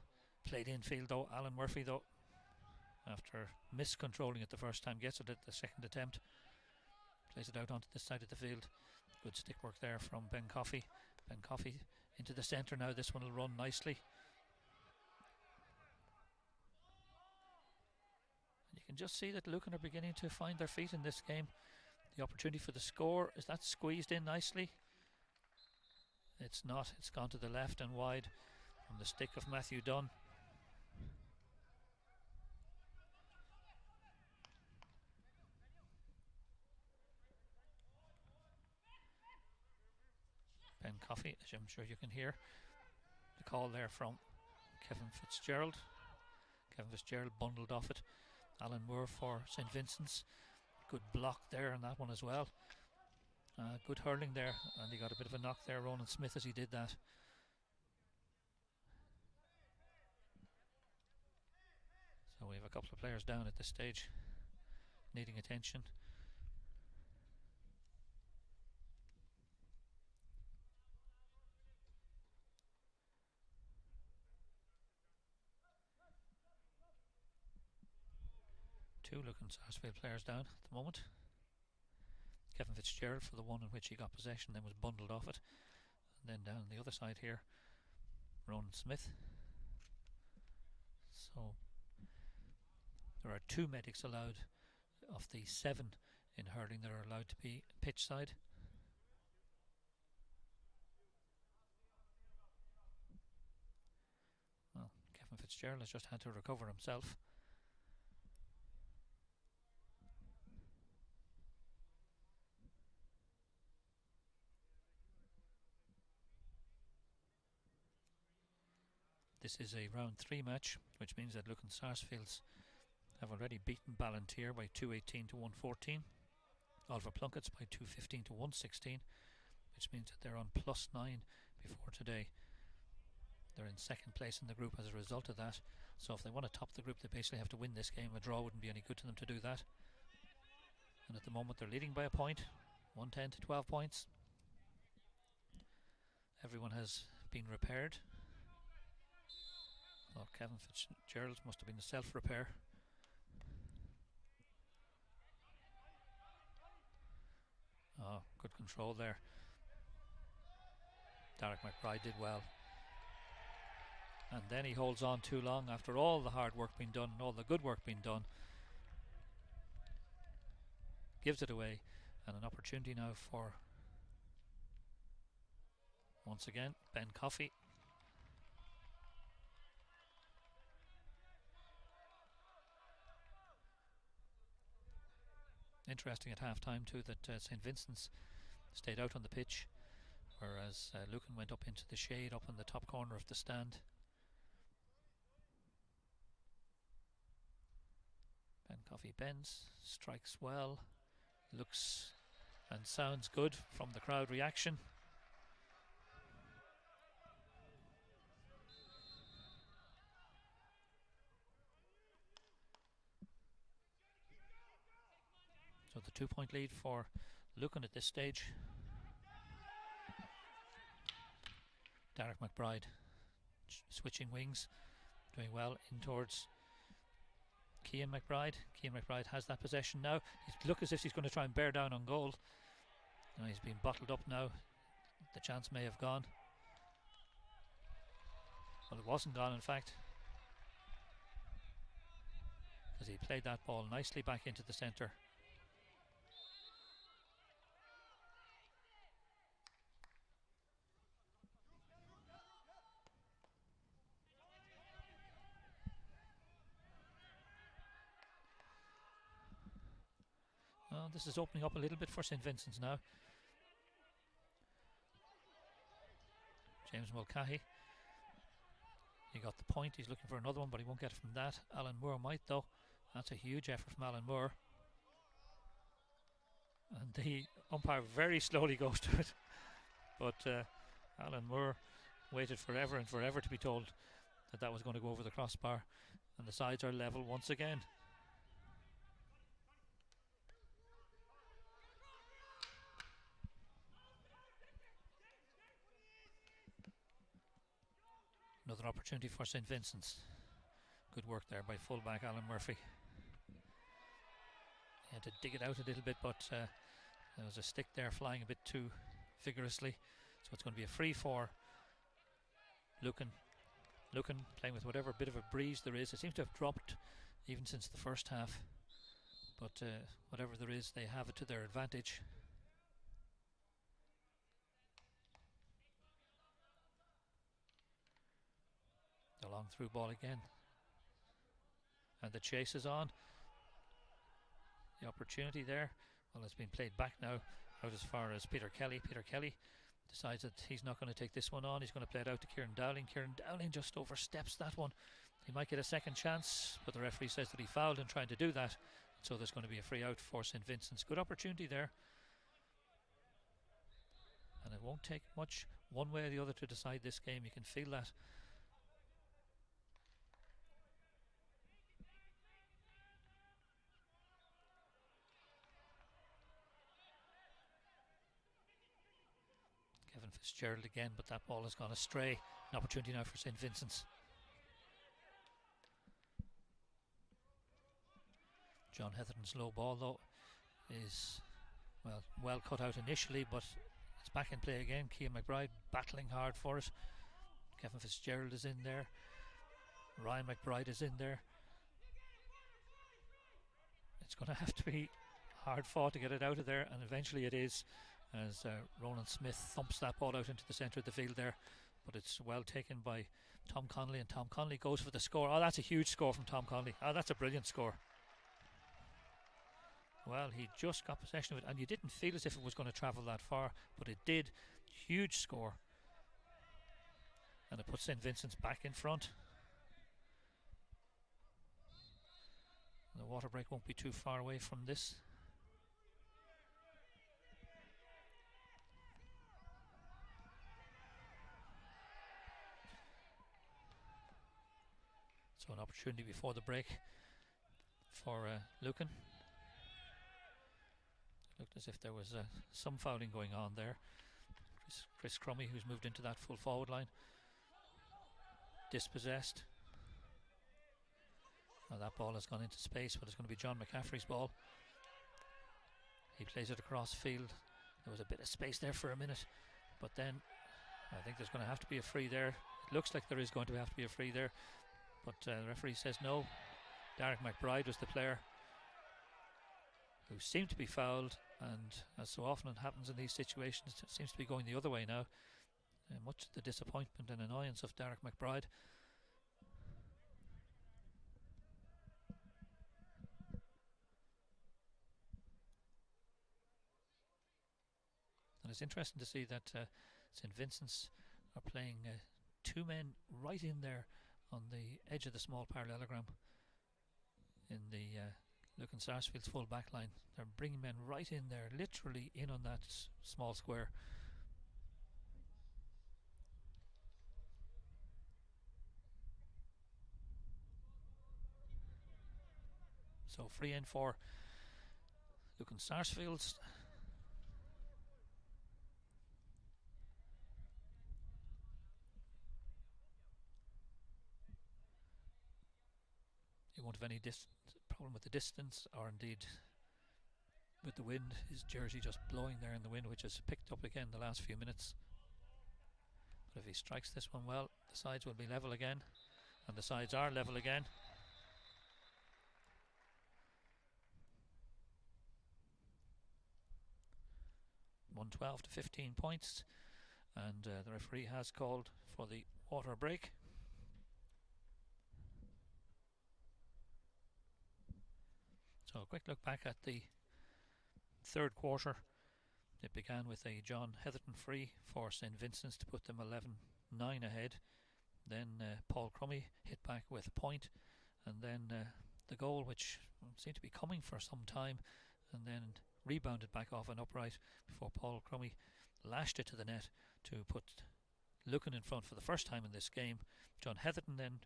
Played infield though. Alan Murphy though, after miscontrolling it the first time, gets it at the second attempt. Plays it out onto this side of the field. Good stick work there from Ben Coffey. Ben Coffey into the centre now. This one will run nicely. You can just see that Lucan are beginning to find their feet in this game. The opportunity for the score, is that squeezed in nicely? It's not. It's gone to the left and wide from the stick of Matthew Dunn. Ben Coffey, as I'm sure you can hear the call there from Kevin Fitzgerald. Kevin Fitzgerald bundled off it. Alan Moore for St. Vincent's. Good block there on that one as well. Good hurling there, and he got a bit of a knock there, Ronan Smith, as he did that. So we have a couple of players down at this stage, needing attention. Two Lucan Sarsfield players down at the moment. Kevin Fitzgerald for the one in which he got possession, then was bundled off it. And then down the other side here, Ronan Smith. So there are 2 medics allowed of the 7 in hurling that are allowed to be pitch side. Kevin Fitzgerald has just had to recover himself. This is a round 3 match, which means that Lucan Sarsfields have already beaten Ballantyre by 218 to 114. Oliver Plunkett's by 215 to 116, which means that they're on +9 before today. They're in second place in the group as a result of that. So if they want to top the group, they basically have to win this game. A draw wouldn't be any good to them to do that. And at the moment they're leading by a point, 110 to 12 points. Everyone has been repaired. Oh, Kevin Fitzgerald must have been a self-repair. Oh, good control there. Derek McBride did well. And then he holds on too long after all the hard work being done and all the good work being done. Gives it away, and an opportunity now for, once again, Ben Coffey. Interesting at half time too that St. Vincent's stayed out on the pitch, whereas Lucan went up into the shade up in the top corner of the stand. Ben Coffey bends, strikes well, looks and sounds good from the crowd reaction. So the 2-point lead for Lucan at this stage. Derek McBride switching wings, doing well in towards Cian McBride. Cian McBride has that possession now. He looks as if he's going to try and bear down on goal. No, he's been bottled up now. The chance may have gone. Well, it wasn't gone in fact, because he played that ball nicely back into the centre. Well, this is opening up a little bit for St. Vincent's now. James Mulcahy, he got the point. He's looking for another one, but he won't get it from that. Alan Moore might though. That's a huge effort from Alan Moore. And the umpire very slowly goes to it. But Alan Moore waited forever and forever to be told that that was going to go over the crossbar. And the sides are level once again. Another opportunity for St. Vincent's. Good work there by fullback Alan Murphy. He had to dig it out a little bit, but there was a stick there flying a bit too vigorously. So it's going to be a free for Lucan. Lucan playing with whatever bit of a breeze there is. It seems to have dropped even since the first half. But whatever there is, they have it to their advantage. The long through ball again, and the chase is on. The opportunity there, well, it's been played back now out as far as Peter Kelly. Peter Kelly decides that he's not going to take this one on. He's going to play it out to Kieran Dowling. Kieran Dowling just oversteps that one. He might get a second chance, but the referee says that he fouled in trying to do that, so there's going to be a free out for St. Vincent's. Good opportunity there, and it won't take much one way or the other to decide this game. You can feel that. Kevin Fitzgerald again, but that ball has gone astray. An opportunity now for St. Vincent's. John Heatherton's low ball though is well cut out initially, but it's back in play again. Cian McBride battling hard for it. Kevin Fitzgerald is in there. Ryan McBride is in there. It's going to have to be hard fought to get it out of there, and eventually it is, as Ronan Smith thumps that ball out into the centre of the field there, but it's well taken by Tom Connolly, and Tom Connolly goes for the score. Oh, that's a huge score from Tom Connolly. Oh, that's a brilliant score. Well, he just got possession of it, and you didn't feel as if it was going to travel that far, but it did. Huge score. And it puts St. Vincent's back in front. The water break won't be too far away from this. So an opportunity before the break for Lucan. It looked as if there was some fouling going on there. Chris Crummy, who's moved into that full forward line, dispossessed. Now that ball has gone into space, but it's going to be John McCaffrey's ball. He plays it across field. There was a bit of space there for a minute, but then I think there's going to have to be a free there. It looks like there is going to have to be a free there, but the referee says no. Derek McBride was the player who seemed to be fouled, and as so often it happens in these situations, it seems to be going the other way now. Much to the disappointment and annoyance of Derek McBride. And it's interesting to see that St. Vincent's are playing two men right in there on the edge of the small parallelogram in the Lucan Sarsfields full back line. They're bringing men right in there, literally in on that small square. So free in for Lucan Sarsfields. He won't have any problem with the distance, or indeed with the wind. His jersey just blowing there in the wind, which has picked up again the last few minutes. But if he strikes this one well, the sides will be level again, and the sides are level again. (112 to 15 points), and the referee has called for the water break. So a quick look back at the third quarter. It began with a John Heatherton free for St. Vincent's to put them 11-9 ahead. Then Paul Crummy hit back with a point, and then the goal, which seemed to be coming for some time, and then rebounded back off an upright before Paul Crummy lashed it to the net to put Lucan in front for the first time in this game. John Heatherton then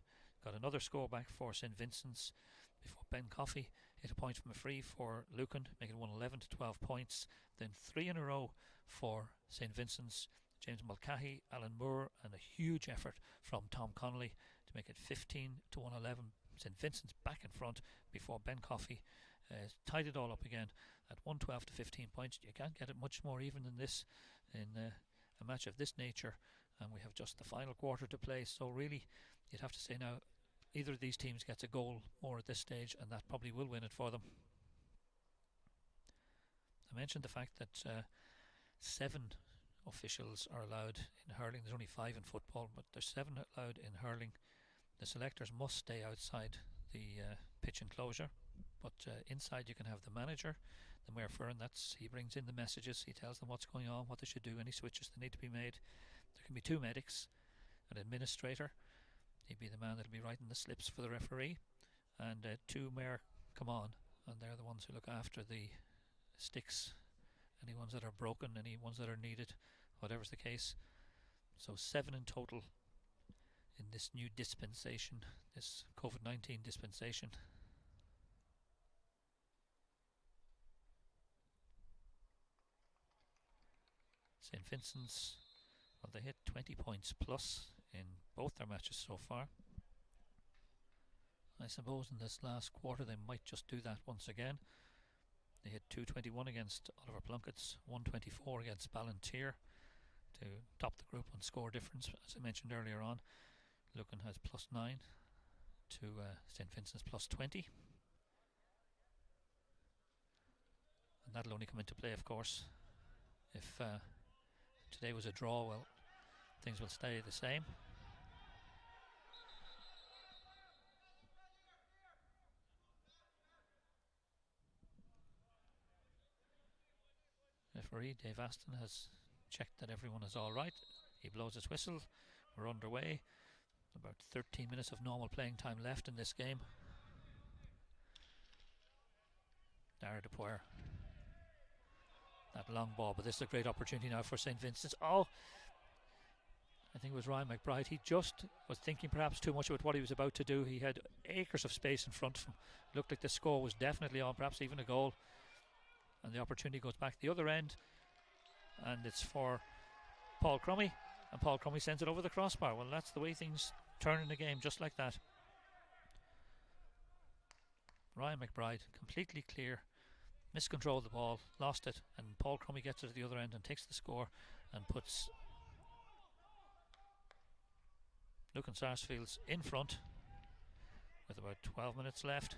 got another score back for St. Vincent's before Ben Coffey hit a point from a free for Lucan, making it 111 to 12 points. Then three in a row for St. Vincent's. James Mulcahy, Alan Moore, and a huge effort from Tom Connolly to make it 15 to 111. St. Vincent's back in front before Ben Coffey tied it all up again at 112 to 15 points. You can't get it much more even than this in a match of this nature, and we have just the final quarter to play. So really, you'd have to say now, either of these teams gets a goal more at this stage, and that probably will win it for them. I mentioned the fact that 7 officials are allowed in hurling. There's only 5 in football, but there's 7 allowed in hurling. The selectors must stay outside the pitch enclosure, but inside you can have the manager, the Mayor Fern. He brings in the messages, he tells them what's going on, what they should do, any switches that need to be made. There can be 2 medics, an administrator, he'd be the man that'll be writing the slips for the referee, and 2 Mayor come on, and they're the ones who look after the sticks, any ones that are broken, any ones that are needed, whatever's the case. So 7 in total in this new dispensation, this COVID-19 dispensation. St. Vincent's, well, they hit 20 points plus in both their matches so far. I suppose in this last quarter they might just do that once again. They hit 221 against Oliver Plunkett's 124 against Ballantyre to top the group on score difference. As I mentioned earlier on, Lucan has +9 to St. Vincent's +20, and that'll only come into play, of course, if today was a draw. Well, things will stay the same. Referee Dave Aston has checked that everyone is all right. He blows his whistle. We're underway. About 13 minutes of normal playing time left in this game. Dara Depoyer. That long ball, but this is a great opportunity now for St. Vincent's. Oh, I think it was Ryan McBride. He just was thinking perhaps too much about what he was about to do. He had acres of space in front of him. Looked like the score was definitely on, perhaps even a goal. And the opportunity goes back the other end. And it's for Paul Crummy. And Paul Crummy sends it over the crossbar. Well, that's the way things turn in the game, just like that. Ryan McBride, completely clear. Miscontrolled the ball, lost it, and Paul Crummy gets it at the other end and takes the score and puts Lucan Sarsfields in front with about 12 minutes left.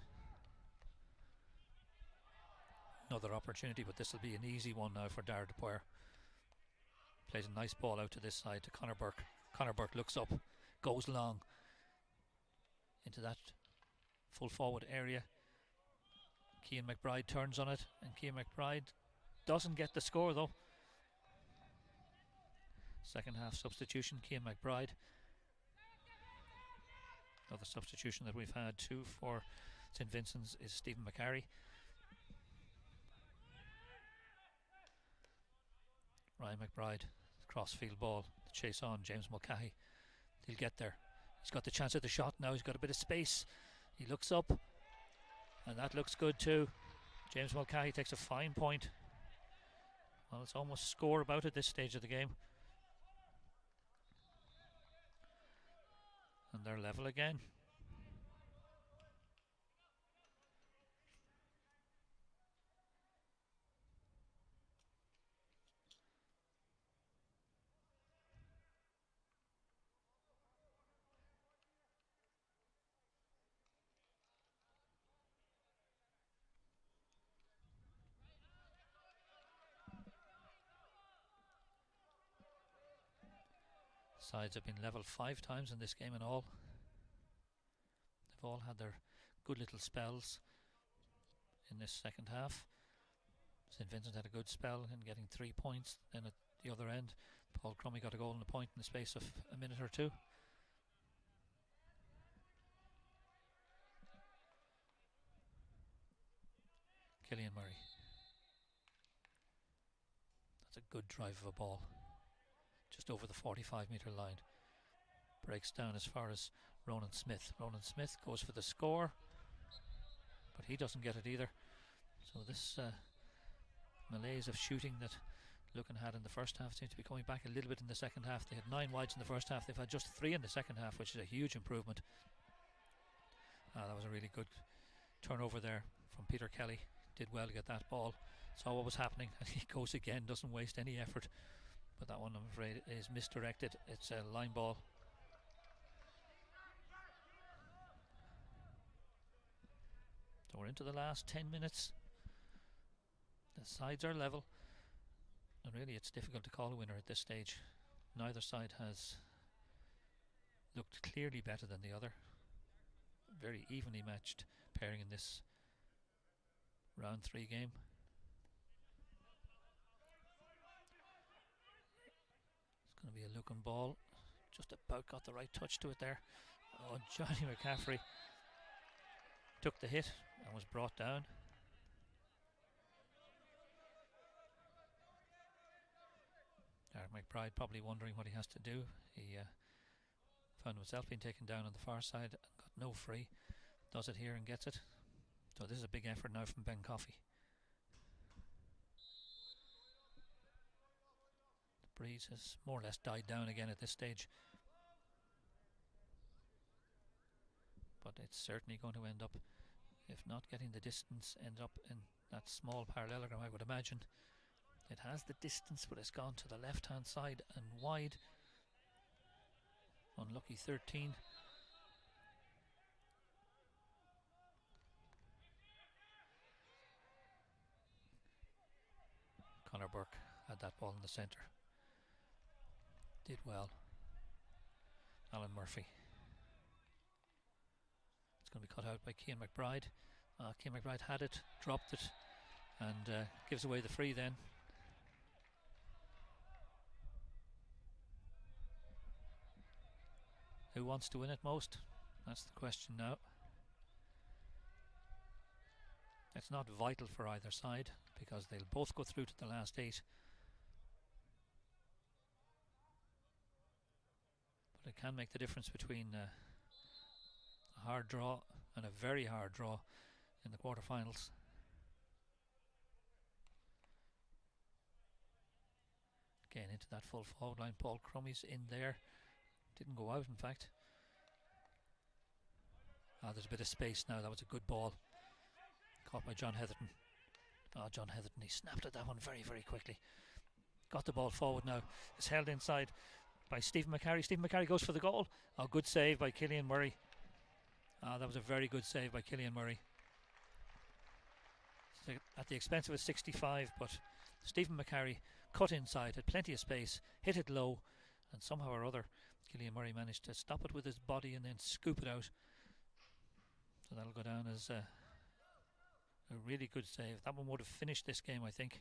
Another opportunity, but this will be an easy one now for Dara Depoyer. Plays a nice ball out to this side to Conor Burke. Conor Burke looks up, goes long into that full forward area. Cian McBride turns on it, and Cian McBride doesn't get the score though. Second half substitution, Cian McBride. Another substitution that we've had too for St. Vincent's is Stephen McCarry. Ryan McBride, crossfield ball, the chase on, James Mulcahy. He'll get there. He's got the chance at the shot now, he's got a bit of space. He looks up, and that looks good too. James Mulcahy takes a fine point. Well, it's almost score about at this stage of the game. And they're level again. Sides have been level 5 times in this game in all. They've all had their good little spells in this second half. St. Vincent had a good spell in getting 3 points. Then at the other end, Paul Crummy got a goal and a point in the space of a minute or two. Killian Murray. That's a good drive of a ball. Just over the 45-metre line. Breaks down as far as Ronan Smith. Ronan Smith goes for the score, but he doesn't get it either. So this malaise of shooting that Lucan had in the first half seems to be coming back a little bit in the second half. They had 9 wides in the first half. They've had just 3 in the second half, which is a huge improvement. That was a really good turnover there from Peter Kelly. Did well to get that ball. Saw what was happening, and he goes again, doesn't waste any effort. But that one, I'm afraid, is misdirected. It's a line ball. So we're into the last 10 minutes. The sides are level, and really it's difficult to call a winner at this stage. Neither side has looked clearly better than the other. Very evenly matched pairing in this round 3 game. It's going to be a Lucan ball. Just about got the right touch to it there. Oh, Johnny McCaffrey took the hit and was brought down. Derek McBride probably wondering what he has to do. He found himself being taken down on the far side and got no free. Does it here and gets it. So this is a big effort now from Ben Coffey. The breeze has more or less died down again at this stage. But it's certainly going to end up, if not getting the distance, end up in that small parallelogram, I would imagine. It has the distance, but it's gone to the left hand side and wide. Unlucky 13. Conor Burke had that ball in the centre. Did well. Alan Murphy. It's going to be cut out by Cian McBride. Cian McBride had it, dropped it, and gives away the free then. Who wants to win it most? That's the question now. It's not vital for either side because they'll both go through to the last 8. But it can make the difference between a hard draw and a very hard draw in the quarterfinals. Again into that full forward line. Paul Crummey's in there. Didn't go out, in fact. There's a bit of space now. That was a good ball. Caught by John Heatherton. John Heatherton, he snapped at that one very, very quickly. Got the ball forward now. It's held inside by Stephen McCarry. Stephen McCarry goes for the goal. Good save by Killian Murray. That was a very good save by Killian Murray. At the expense of a 65, but Stephen McCarry cut inside, had plenty of space, hit it low, and somehow or other Killian Murray managed to stop it with his body and then scoop it out. So that'll go down as a really good save. That one would have finished this game, I think.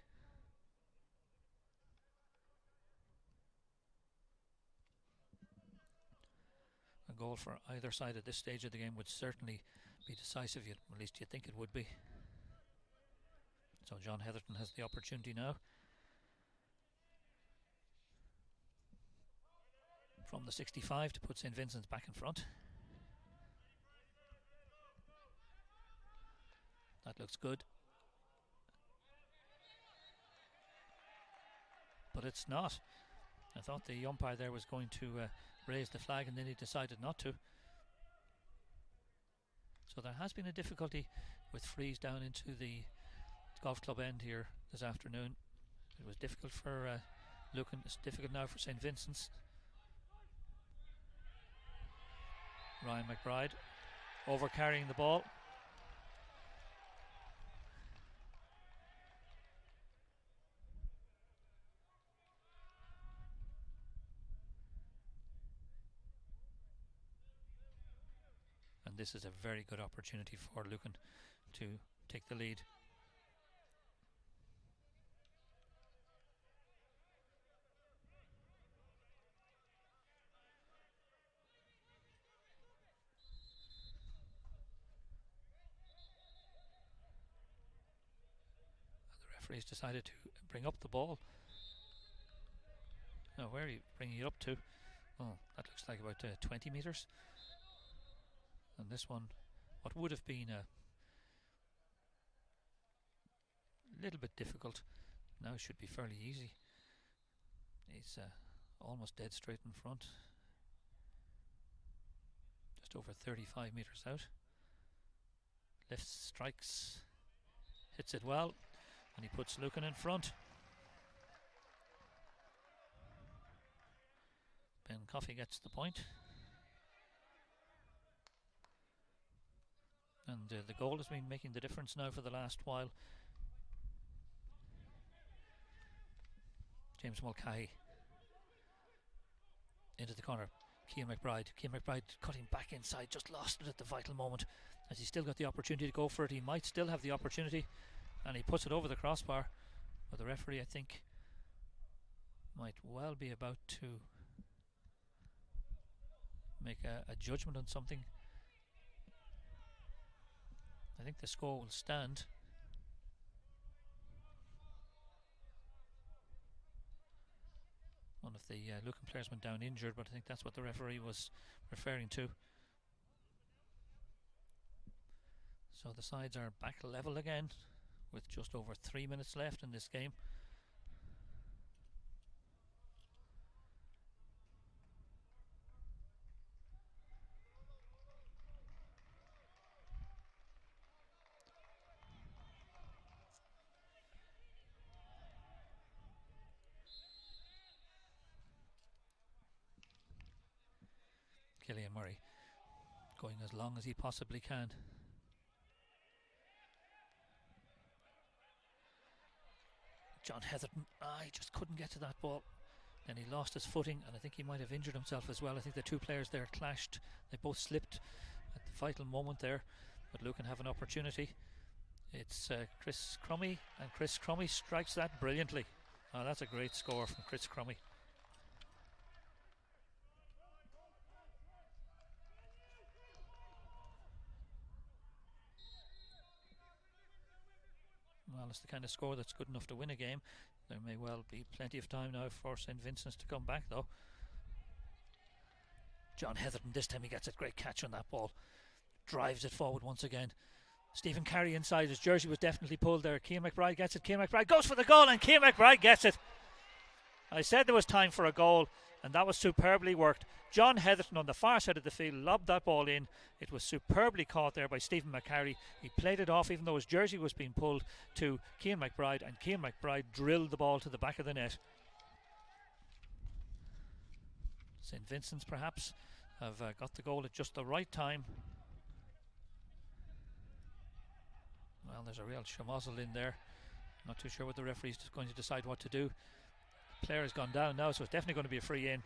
A goal for either side at this stage of the game would certainly be decisive, at least you think it would be. So John Heatherton has the opportunity now. From the 65 to put St. Vincent's back in front. That looks good. But it's not. I thought the umpire there was going to raise the flag, and then he decided not to. So there has been a difficulty with frees down into the golf club end here this afternoon. It was difficult for Lucan. It's difficult now for St. Vincent's. Ryan McBride over carrying the ball. And this is a very good opportunity for Lucan to take the lead. Referee's decided to bring up the ball. Now, where are you bringing it up to? Oh, that looks like about 20 metres. And this one, what would have been a little bit difficult, now should be fairly easy. He's almost dead straight in front. Just over 35 metres out. Lifts, strikes, hits it well. And he puts Lucan in front. Ben Coffey gets the point. And the goal has been making the difference now for the last while. James Mulcahy into the corner. Cian McBride. Cian McBride cutting back inside, just lost it at the vital moment. As he still got the opportunity to go for it, he might still have the opportunity. And he puts it over the crossbar. But the referee, I think, might well be about to make a judgment on something. I think the score will stand. One of the Lucan players went down injured, but I think that's what the referee was referring to. So the sides are back level again, with just over 3 minutes left in this game. Killian Murray going as long as he possibly can. John Heatherton, he just couldn't get to that ball. Then he lost his footing, and I think he might have injured himself as well. I think the two players there clashed. They both slipped at the vital moment there. But Lucan have an opportunity. It's Chris Crummey, and Chris Crummey strikes that brilliantly. That's a great score from Chris Crummey. it's the kind of score that's good enough to win a game. There may well be plenty of time now for St Vincent's to come back though. John Heatherton, this time he gets a great catch on that ball. Drives it forward once again. Stephen Carey inside, his jersey was definitely pulled there. Cian McBride gets it, Cian McBride goes for the goal, and Cian McBride gets it. I said there was time for a goal, and that was superbly worked. John Heatherton on the far side of the field lobbed that ball in. It was superbly caught there by Stephen McCarry. He played it off even though his jersey was being pulled to Cian McBride, and Cian McBride drilled the ball to the back of the net. St Vincent's perhaps have got the goal at just the right time. Well, there's a real schmozzle in there. Not too sure what the referee's going to decide what to do. The player has gone down now, so it's definitely going to be a free in.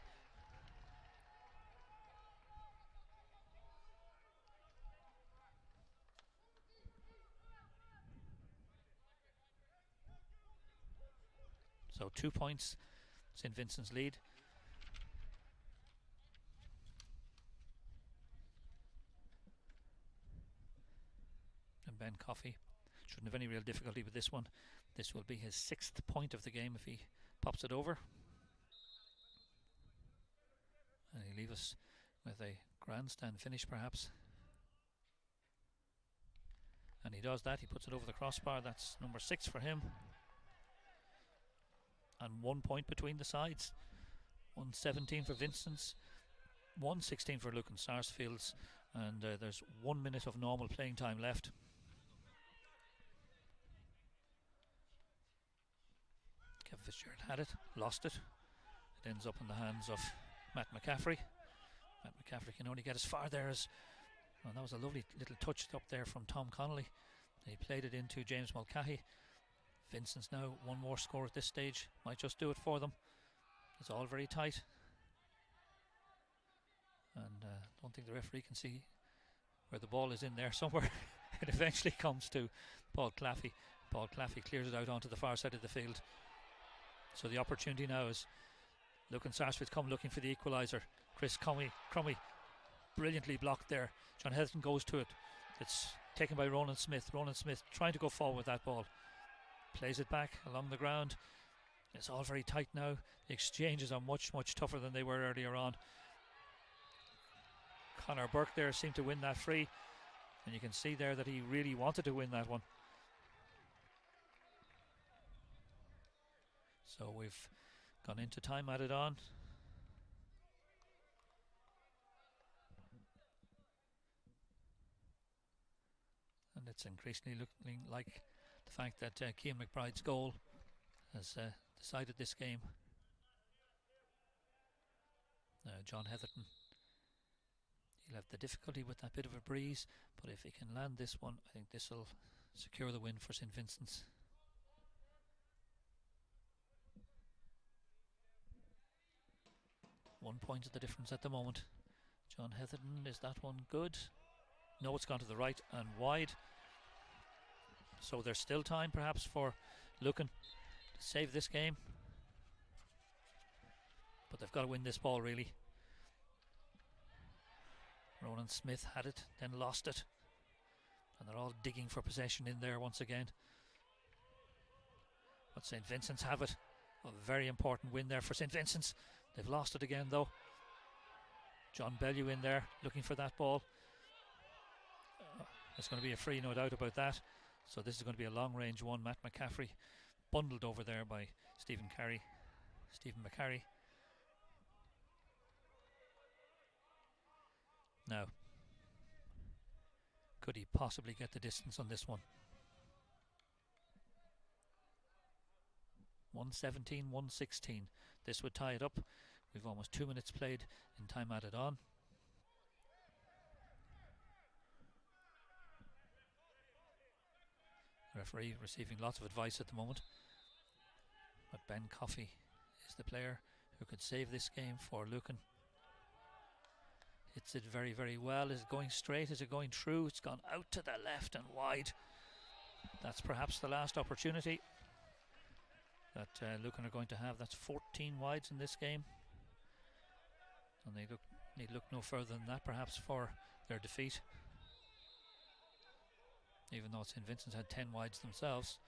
So 2 points, St Vincent's lead. And Ben Coffey shouldn't have any real difficulty with this one. This will be his 6th point of the game if he pops it over. And he'll leave us with a grandstand finish perhaps. And he does that, he puts it over the crossbar. That's number 6 for him. And 1 point between the sides. 117 for Vincents, 116 for Lucan Sarsfields, and there's 1 minute of normal playing time left. Kevin Fitzgerald had it, lost it. It ends up in the hands of Matt McCaffrey. Matt McCaffrey can only get as far there as, well, that was a lovely little touch up there from Tom Connolly. He played it into James Mulcahy. Vincent's now one more score at this stage, might just do it for them. It's all very tight, and don't think the referee can see where the ball is in there somewhere. It eventually comes to Paul Claffey. Paul Claffey clears it out onto the far side of the field. So the opportunity now is Lucan Sarsfields come looking for the equaliser. Chris Crummy brilliantly blocked there. John Heatherton goes to it. It's taken by Ronan Smith. Ronan Smith trying to go forward with that ball. Plays it back along the ground. It's all very tight now. The exchanges are much tougher than they were earlier on. Conor Burke there seemed to win that free, and you can see there that he really wanted to win that one. So we've gone into time added on. And it's increasingly looking like the fact that Cian McBride's goal has decided this game. John Heatherton, he'll have the difficulty with that bit of a breeze, but if he can land this one, I think this will secure the win for St Vincent's. One point of the difference at the moment. John Heatherton, is that one good? No, it's gone to the right and wide. So there's still time perhaps for Lucan to save this game, but they've got to win this ball really. Ronan Smith had it, then lost it, and they're all digging for possession in there once again. But St Vincent's have it. A very important win there for St Vincent's. They've lost it again though. John Bellew in there looking for that ball. It's going to be a free, no doubt about that. So this is going to be a long range one. Matt McCaffrey bundled over there by Stephen McCarry. Now, could he possibly get the distance on this one? 117, 116. This would tie it up. We've almost 2 minutes played in time added on. Referee receiving lots of advice at the moment, but Ben Coffey is the player who could save this game for Lucan. Hits it very well. Is it going straight? Is it going through? It's gone out to the left and wide. That's perhaps the last opportunity that Lucan are going to have. That's 14 wides in this game, and they need look no further than that perhaps for their defeat, even though St Vincent's had 10 wides themselves.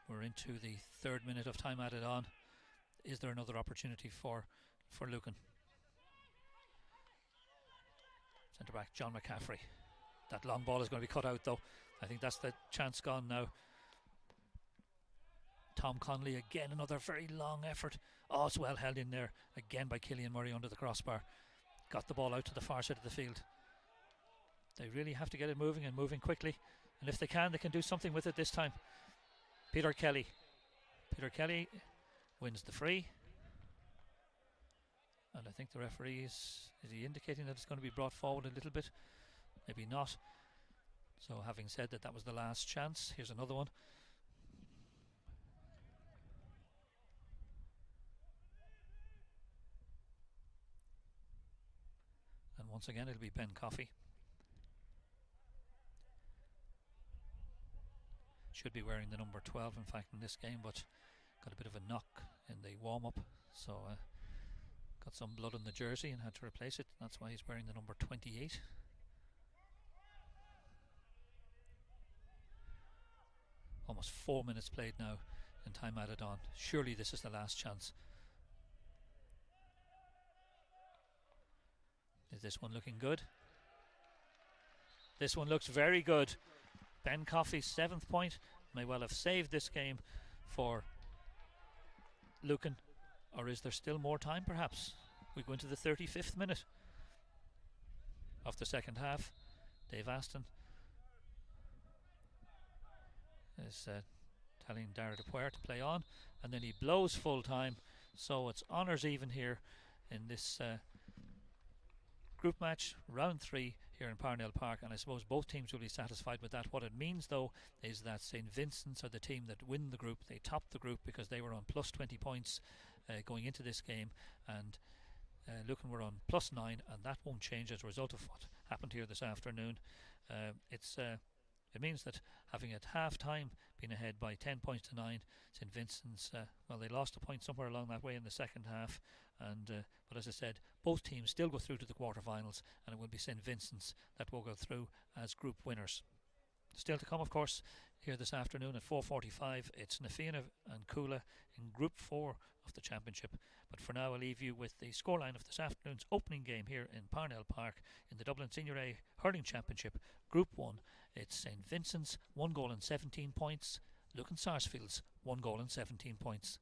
We're into the 3rd minute of time added on. Is there another opportunity for Lucan? Centre back John McCaffrey. That long ball is going to be cut out though. I think that's the chance gone now. Tom Conley again, another very long effort. Oh, it's well held in there again by Killian Murray under the crossbar. Got the ball out to the far side of the field. They really have to get it moving and moving quickly, and if they can do something with it this time. Peter Kelly wins the free, and I think the referee is he indicating that it's going to be brought forward a little bit? Maybe not. So having said that was the last chance, here's another one. And once again it'll be Ben Coffey. Should be wearing the number 12 in fact in this game, but got a bit of a knock in the warm-up, so got some blood on the jersey and had to replace it. That's why he's wearing the number 28. Almost 4 minutes played now and time added on. Surely this is the last chance. Is this one looking good? This one looks very good. Ben Coffey's 7th point may well have saved this game for Lucan. Or is there still more time perhaps? We go into the 35th minute of the second half. Dave Aston is telling Dara Dupuer to play on, and then he blows full time, so it's honours even here in this group match, round 3 here in Parnell Park, and I suppose both teams will be satisfied with that. What it means though is that St Vincents are the team that win the group. They top the group because they were on plus 20 points going into this game, and Lucan were on plus 9, and that won't change as a result of what happened here this afternoon. It means that having at half time been ahead by 10 points to 9, St Vincent's, well, they lost a point somewhere along that way in the second half, and but as I said, both teams still go through to the quarterfinals, and it will be St Vincent's that will go through as group winners. Still to come, of course, here this afternoon at 4:45, it's Nafina and Kula in Group 4 of the Championship. But for now, I'll leave you with the scoreline of this afternoon's opening game here in Parnell Park in the Dublin Senior A Hurling Championship, Group 1. It's St Vincent's 1 goal and 17 points, Lucan Sarsfields 1 goal and 17 points.